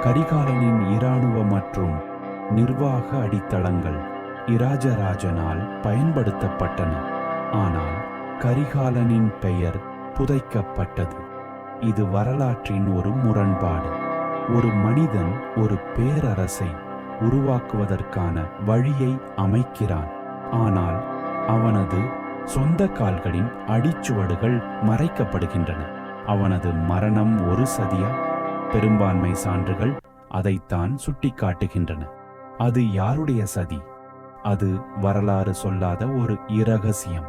கரிகாலனின் இராணுவ மற்றும் நிர்வாக அடித்தளங்கள் இராஜராஜனால் பயன்படுத்தப்பட்டன, ஆனால் கரிகாலனின் பெயர் புதைக்கப்பட்டது. இது வரலாற்றின் ஒரு முரண்பாடு. ஒரு மனிதன் ஒரு பேரரசை உருவாக்குவதற்கான வழியை அமைக்கிறான், ஆனால் அவனது சொந்த கால்களின் அடிச்சுவடுகள் மறைக்கப்படுகின்றன. அவனது மரணம் ஒரு சதியா? பெரும்பான்மை சான்றுகள் அதைத்தான் சுட்டிக்காட்டுகின்றன. அது யாருடைய சதி? அது வரலாறு சொல்லாத ஒரு இரகசியம்.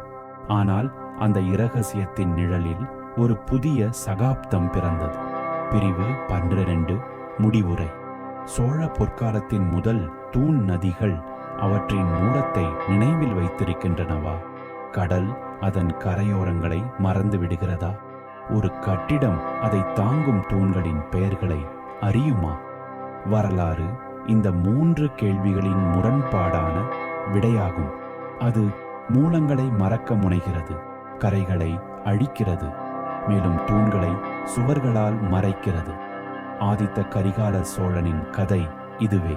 ஆனால் அந்த இரகசியத்தின் நிழலில் ஒரு புதிய சகாப்தம் பிறந்தது. பிரிவு 12 முடிவுரை: சோழ பொற்காலத்தின் முதல் தூண் நதிகள் அவற்றின் மூலத்தை நினைவில் வைத்திருக்கின்றனவா? கடல் அதன் கரையோரங்களை மறந்து விடுகிறதா? ஒரு கட்டிடம் அதை தாங்கும் தூண்களின் பெயர்களை அறியுமா? வரலாறு இந்த 3 கேள்விகளின் முரண்பாடான விடையாகும். அது மூலங்களை மறக்க முனைகிறது, கரைகளை அழிக்கிறது, மேலும் தூண்களை சுவர்களால் மறைக்கிறது. ஆதித்த கரிகால சோழனின் கதை இதுவே.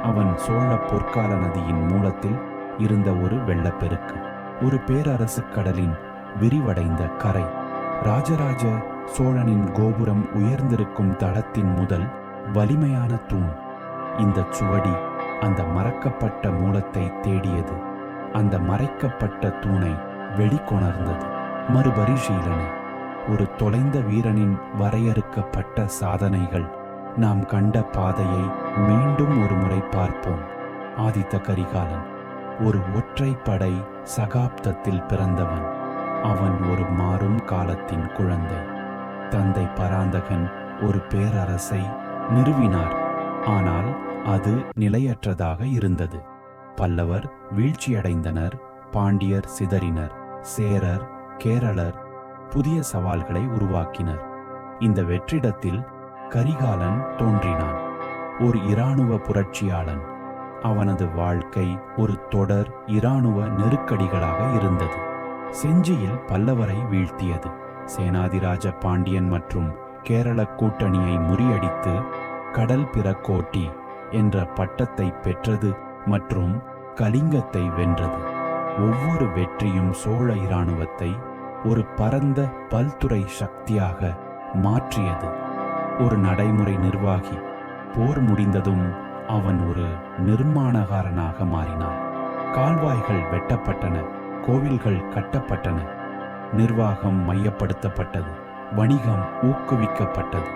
அவன் சோழ பொற்கால நதியின் மூலத்தில் இருந்த ஒரு வெள்ளப்பெருக்கு, ஒரு பேரரசு கடலின் விரிவடைந்த கரை. ராஜராஜ சோழனின் கோபுரம் உயர்ந்திருக்கும் தளத்தின் முதல் வலிமையான தூண். இந்த சுவடி அந்த மறக்கப்பட்ட மூலத்தை தேடியது. அந்த மறைக்கப்பட்ட தூணை வெளிக்கொணர்ந்தது. மறுபரிசீலனை: ஒரு தொலைந்த வீரனின் வரையறுக்கப்பட்ட சாதனைகள். நாம் கண்ட பாதையை மீண்டும் ஒரு முறை பார்ப்போம். ஆதித்த கரிகாலன் ஒரு ஒற்றைப்படை சகாப்தத்தில் பிறந்தவன். அவன் ஒரு மாறும் காலத்தின் குழந்தை. தந்தை பராந்தகன் ஒரு பேரரசை நிறுவினார், ஆனால் அது நிலையற்றதாக இருந்தது. பல்லவர் வீழ்ச்சியடைந்தனர், பாண்டியர் சிதறினர், சேரர் கேரளர் புதிய சவால்களை உருவாக்கினர். இந்த வெற்றிடத்தில் கரிகாலன் தோன்றினான், ஒரு இராணுவ புரட்சியாளன். அவனது வாழ்க்கை ஒரு தொடர் இராணுவ நெருக்கடிகளாக இருந்தது. செஞ்சியில் பல்லவரை வீழ்த்தியது, சேனாதிராஜ பாண்டியன் மற்றும் கேரள கூட்டணியை முறியடித்து கடல் பிரக்கோட்டி என்ற பட்டத்தை பெற்றது மற்றும் கலிங்கத்தை வென்றது. ஒவ்வொரு வெற்றியும் சோழ இராணுவத்தை ஒரு பரந்த பல்துறை சக்தியாக மாற்றியது. ஒரு நடைமுறை நிர்வாகி, போர் முடிந்ததும் அவன் ஒரு நிர்மாணகாரனாக மாறினான். கால்வாய்கள் வெட்டப்பட்டன, கோவில்கள் கட்டப்பட்டன, நிர்வாகம் மையப்படுத்தப்பட்டது, வணிகம் ஊக்குவிக்கப்பட்டது.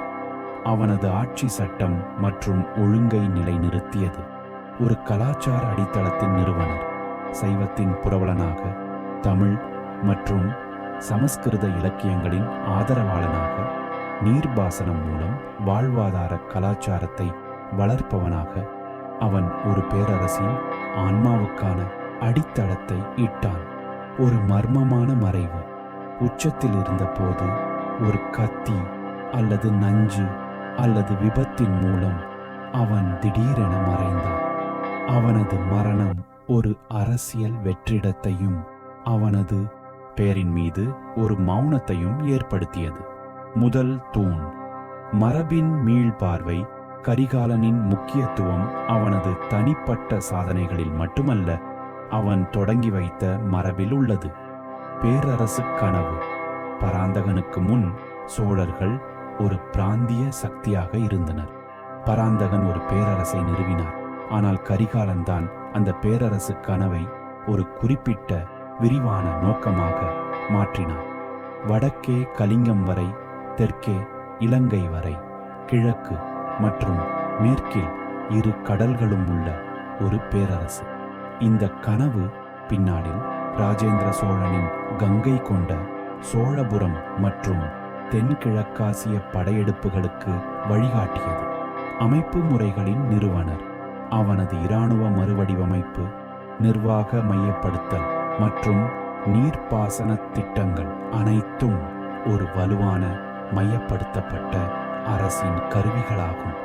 அவனது ஆட்சி சட்டம் மற்றும் ஒழுங்கை நிலைநிறுத்தியது. ஒரு கலாச்சார அடித்தளத்தின் நிறுவனர், சைவத்தின் புரவலனாக, தமிழ் மற்றும் சமஸ்கிருத இலக்கியங்களின் ஆதரவாளனாக, நீர்ப்பாசனம் மூலம் வாழ்வாதார கலாச்சாரத்தை வளர்ப்பவனாக அவன் ஒரு பேரரசின் ஆன்மாவுக்கான அடித்தளத்தை இட்டான். ஒரு மர்மமான மறைவு உச்சத்தில் இருந்தபோது ஒரு கத்தி அல்லது நஞ்சு அல்லது விபத்தின் மூலம் அவன் திடீரென மறைந்தான். அவனது மரணம் ஒரு அரசியல் வெற்றிடத்தையும் அவனது பேரின் மீது ஒரு மௌனத்தையும் ஏற்படுத்தியது. முதல் தூண். மரபின் மீள்பார்வை. கரிகாலனின் முக்கியத்துவம் அவனது தனிப்பட்ட சாதனைகளில் மட்டுமல்ல, அவன் தொடங்கி வைத்த மரபில் உள்ளது. பேரரசு கனவு. பராந்தகனுக்கு முன் சோழர்கள் ஒரு பிராந்திய சக்தியாக இருந்தனர். பராந்தகன் ஒரு பேரரசை நிறுவினார், ஆனால் கரிகாலன் தான் அந்த பேரரசு கனவை ஒரு குறிப்பிட்ட விரிவான நோக்கமாக மாற்றினார். வடக்கே கலிங்கம் வரை, தெற்கே இலங்கை வரை, கிழக்கு மற்றும் மேற்கில் இரு கடல்களும் உள்ள ஒரு பேரரசு. இந்த கனவு பின்னாளில் ராஜேந்திர சோழனின் கங்கை கொண்ட சோழபுரம் மற்றும் தென்கிழக்காசிய படையெடுப்புகளுக்கு வழிகாட்டியது. அமைப்பு முறைகளின் நிறுவனர். அவனது இராணுவ மறுவடிவமைப்பு, நிர்வாக மையப்படுத்தல் மற்றும் நீர்ப்பாசன திட்டங்கள் அனைத்தும் ஒரு வலுவான மையப்படுத்தப்பட்ட அரசின் கருவிகளாகும்.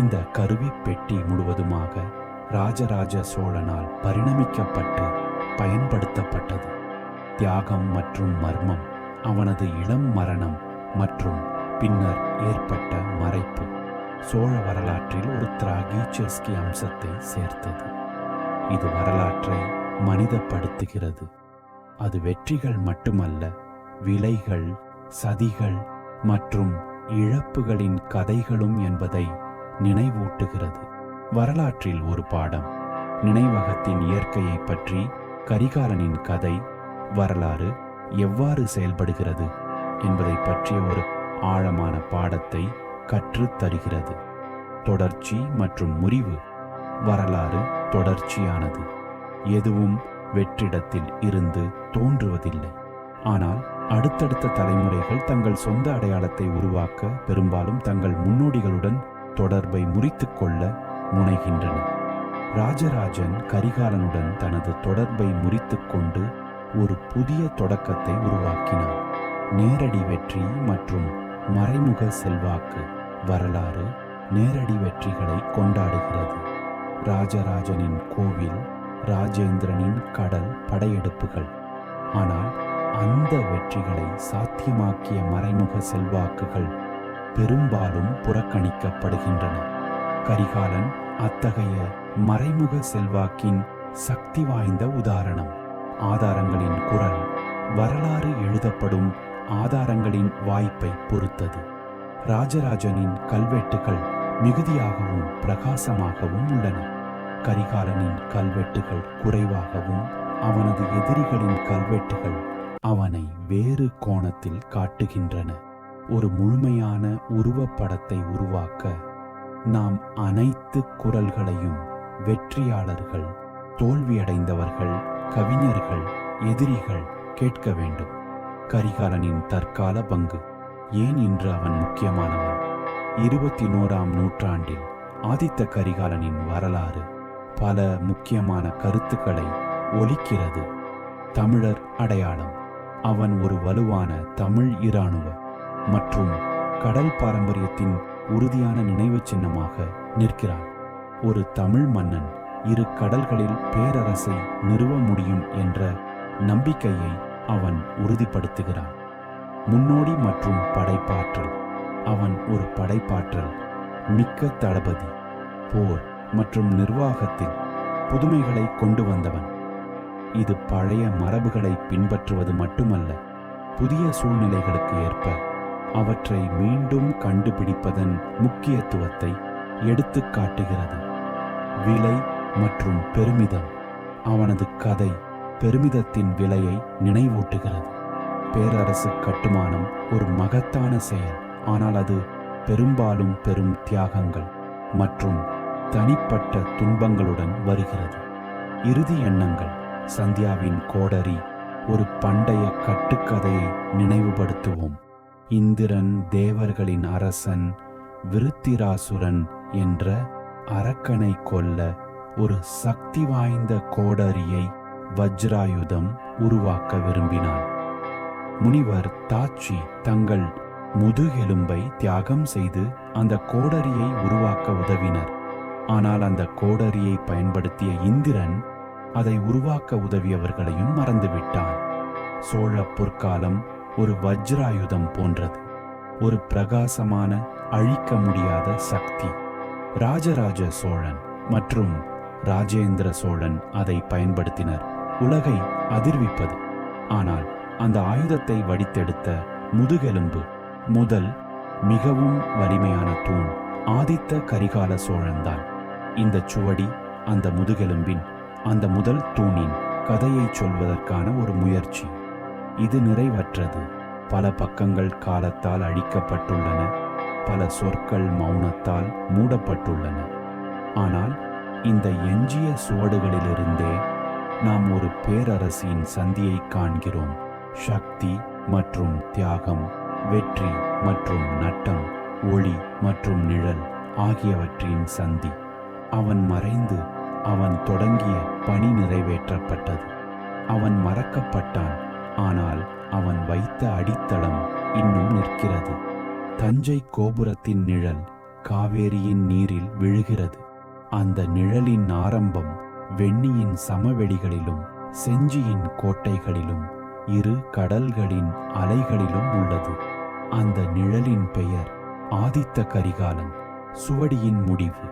இந்த கருவி பெட்டி முழுவதுமாக ராஜராஜ சோழனால் பரிணமிக்கப்பட்டு பயன்படுத்தப்பட்டது. தியாகம் மற்றும் மர்மம். அவனது இளம் மரணம் மற்றும் பின்னர் ஏற்பட்ட மறைப்பு சோழ வரலாற்றில் ஒரு திராகிச்செஸ்கி அம்சத்தை சேர்த்தது. இது வரலாற்றை மனிதப்படுத்துகிறது. அது வெற்றிகள் மட்டுமல்ல, விலைகள், சதிகள் மற்றும் இழப்புகளின் கதைகளும் என்பதை நினைவூட்டுகிறது. வரலாற்றில் ஒரு பாடம். நினைவகத்தின் இயற்கையை பற்றி கரிகாலனின் கதை வரலாறு எவ்வாறு செயல்படுகிறது என்பதை பற்றிய ஒரு ஆழமான பாடத்தை கற்றுத் தருகிறது. தொடர்ச்சி மற்றும் முறிவு. வரலாறு தொடர்ச்சியானது. எதுவும் வெற்றிடத்தில் இருந்து தோன்றுவதில்லை, ஆனால் அடுத்தடுத்த தலைமுறைகள் தங்கள் சொந்த அடையாளத்தை உருவாக்க பெரும்பாலும் தங்கள் முன்னோடிகளுடன் தொடர்பை முறித்துக் கொள்ள முனைகின்றன. ராஜராஜன் கரிகாலனுடன் தனது தொடர்பை முறித்துக் கொண்டு ஒரு புதிய தொடக்கத்தை உருவாக்கினார். நேரடி வெற்றி மற்றும் மறைமுக செல்வாக்கு. வரலாறு நேரடி வெற்றிகளை கொண்டாடுகிறது. ராஜராஜனின் கோவில், ராஜேந்திரனின் கடல் படையெடுப்புகள். ஆனால் அந்த வெற்றிகளை சாத்தியமாக்கிய மறைமுக செல்வாக்குகள் பெரும்பாலும் புறக்கணிக்கப்படுகின்றன. கரிகாலன் அத்தகைய மறைமுக செல்வாக்கின் சக்தி வாய்ந்த உதாரணம். ஆதாரங்களின் குரல். வரலாறு எழுதப்படும் ஆதாரங்களின் வாய்ப்பை பொறுத்தது. ராஜராஜனின் கல்வெட்டுகள் மிகுதியாகவும் பிரகாசமாகவும் உள்ளன. கரிகாலனின் கல்வெட்டுகள் குறைவாகவும், அவனது எதிரிகளின் கல்வெட்டுகள் அவனை வேறு கோணத்தில் காட்டுகின்றன. ஒரு முழுமையான உருவப்படத்தை உருவாக்க நாம் அனைத்து குரல்களையும், வெற்றியாளர்கள், தோல்வியடைந்தவர்கள், கவிஞர்கள், எதிரிகள் கேட்க வேண்டும். கரிகாலனின் தற்கால பங்கு. ஏன் இன்று அவன் முக்கியமானவன்? 21ஆம் நூற்றாண்டில் ஆதித்த கரிகாலனின் வரலாறு பல முக்கியமான கருத்துக்களை ஒலிக்கிறது. தமிழர் அடையாளம். அவன் ஒரு வலுவான தமிழ் இராணுவ மற்றும் கடல் பாரம்பரியத்தின் உறுதியான நினைவு சின்னமாக நிற்கிறான். ஒரு தமிழ் மன்னன் இரு கடல்களில் பேரரசை நிறுவ முடியும் என்ற நம்பிக்கையை அவன் உறுதிப்படுத்துகிறான். முன்னோடி மற்றும் படைப்பாற்றல். அவன் ஒரு படைப்பாற்றல் மிக்க தளபதி. போர் மற்றும் நிர்வாகத்தில் புதுமைகளை கொண்டு வந்தவன். இது பழைய மரபுகளை பின்பற்றுவது மட்டுமல்ல, புதிய சூழ்நிலைகளுக்கு ஏற்ப அவற்றை மீண்டும் கண்டுபிடிப்பதன் முக்கியத்துவத்தை எடுத்து காட்டுகிறது. விலை மற்றும் பெருமிதம். அவனது கதை பெருமிதத்தின் விலையை நினைவூட்டுகிறது. பேரரசு கட்டுமானம் ஒரு மகத்தான செயல், ஆனால் அது பெரும்பாலும் பெரும் தியாகங்கள் மற்றும் தனிப்பட்ட துன்பங்களுடன் வருகிறது. இறுதி எண்ணங்கள். சந்தியாவின் கோடரி ஒரு பண்டைய கட்டுக்கதையை நினைவுபடுத்துவோம். இந்திரன் தேவர்களின் அரசன் விருத்திராசுரன் என்ற அரக்கனை கொல்ல ஒரு சக்தி வாய்ந்த கோடரியை வஜ்ராயுதம் உருவாக்க விரும்பினான். முனிவர் தாட்சி தங்கள் முதுகெலும்பை தியாகம் செய்து அந்த கோடரியை உருவாக்க உதவினர். ஆனால் அந்த கோடரியை பயன்படுத்திய இந்திரன் அதை உருவாக்க உதவியவர்களையும் மறந்துவிட்டான். சோழ பொற்காலம் ஒரு வஜ்ராயுதம் போன்றது, ஒரு பிரகாசமான அழிக்க முடியாத சக்தி. ராஜராஜ சோழன் மற்றும் ராஜேந்திர சோழன் அதை பயன்படுத்தினர், உலகை அதிர்விப்பது. ஆனால் அந்த ஆயுதத்தை வடித்தெடுத்த முதுகெலும்பு முதல் மிகவும் வலிமையான தூண் ஆதித்த கரிகால சோழன்தான். இந்த சுவடி அந்த முதுகெலும்பின், அந்த முதல் தூணின் கதையை சொல்வதற்கான ஒரு முயற்சி. இது நிறைவற்றது. பல பக்கங்கள் காலத்தால் அழிக்கப்பட்டுள்ளன, பல சொற்கள் மௌனத்தால் மூடப்பட்டுள்ளன. ஆனால் இந்த எஞ்சிய சுவடுகளிலிருந்தே நாம் ஒரு பேரரசின் சந்தியை காண்கிறோம். சக்தி மற்றும் தியாகம், வெற்றி மற்றும் நட்டம், ஒளி மற்றும் நிழல் ஆகியவற்றின் சந்தி. அவன் மறைந்து அவன் தொடங்கிய பணி நிறைவேற்றப்பட்டது. அவன் மறக்கப்பட்டான், ஆனால் அவன் வைத்த அடித்தளம் இன்னும் நிற்கிறது. தஞ்சை கோபுரத்தின் நிழல் காவேரியின் நீரில் விழுகிறது. அந்த நிழலின் ஆரம்பம் வெண்ணியின் சமவெளிகளிலும் செஞ்சியின் கோட்டைகளிலும் இரு கடல்களின் அலைகளிலும் உள்ளது. அந்த நிழலின் பெயர் ஆதித்த கரிகாலன். சுவடியின் முடிவு.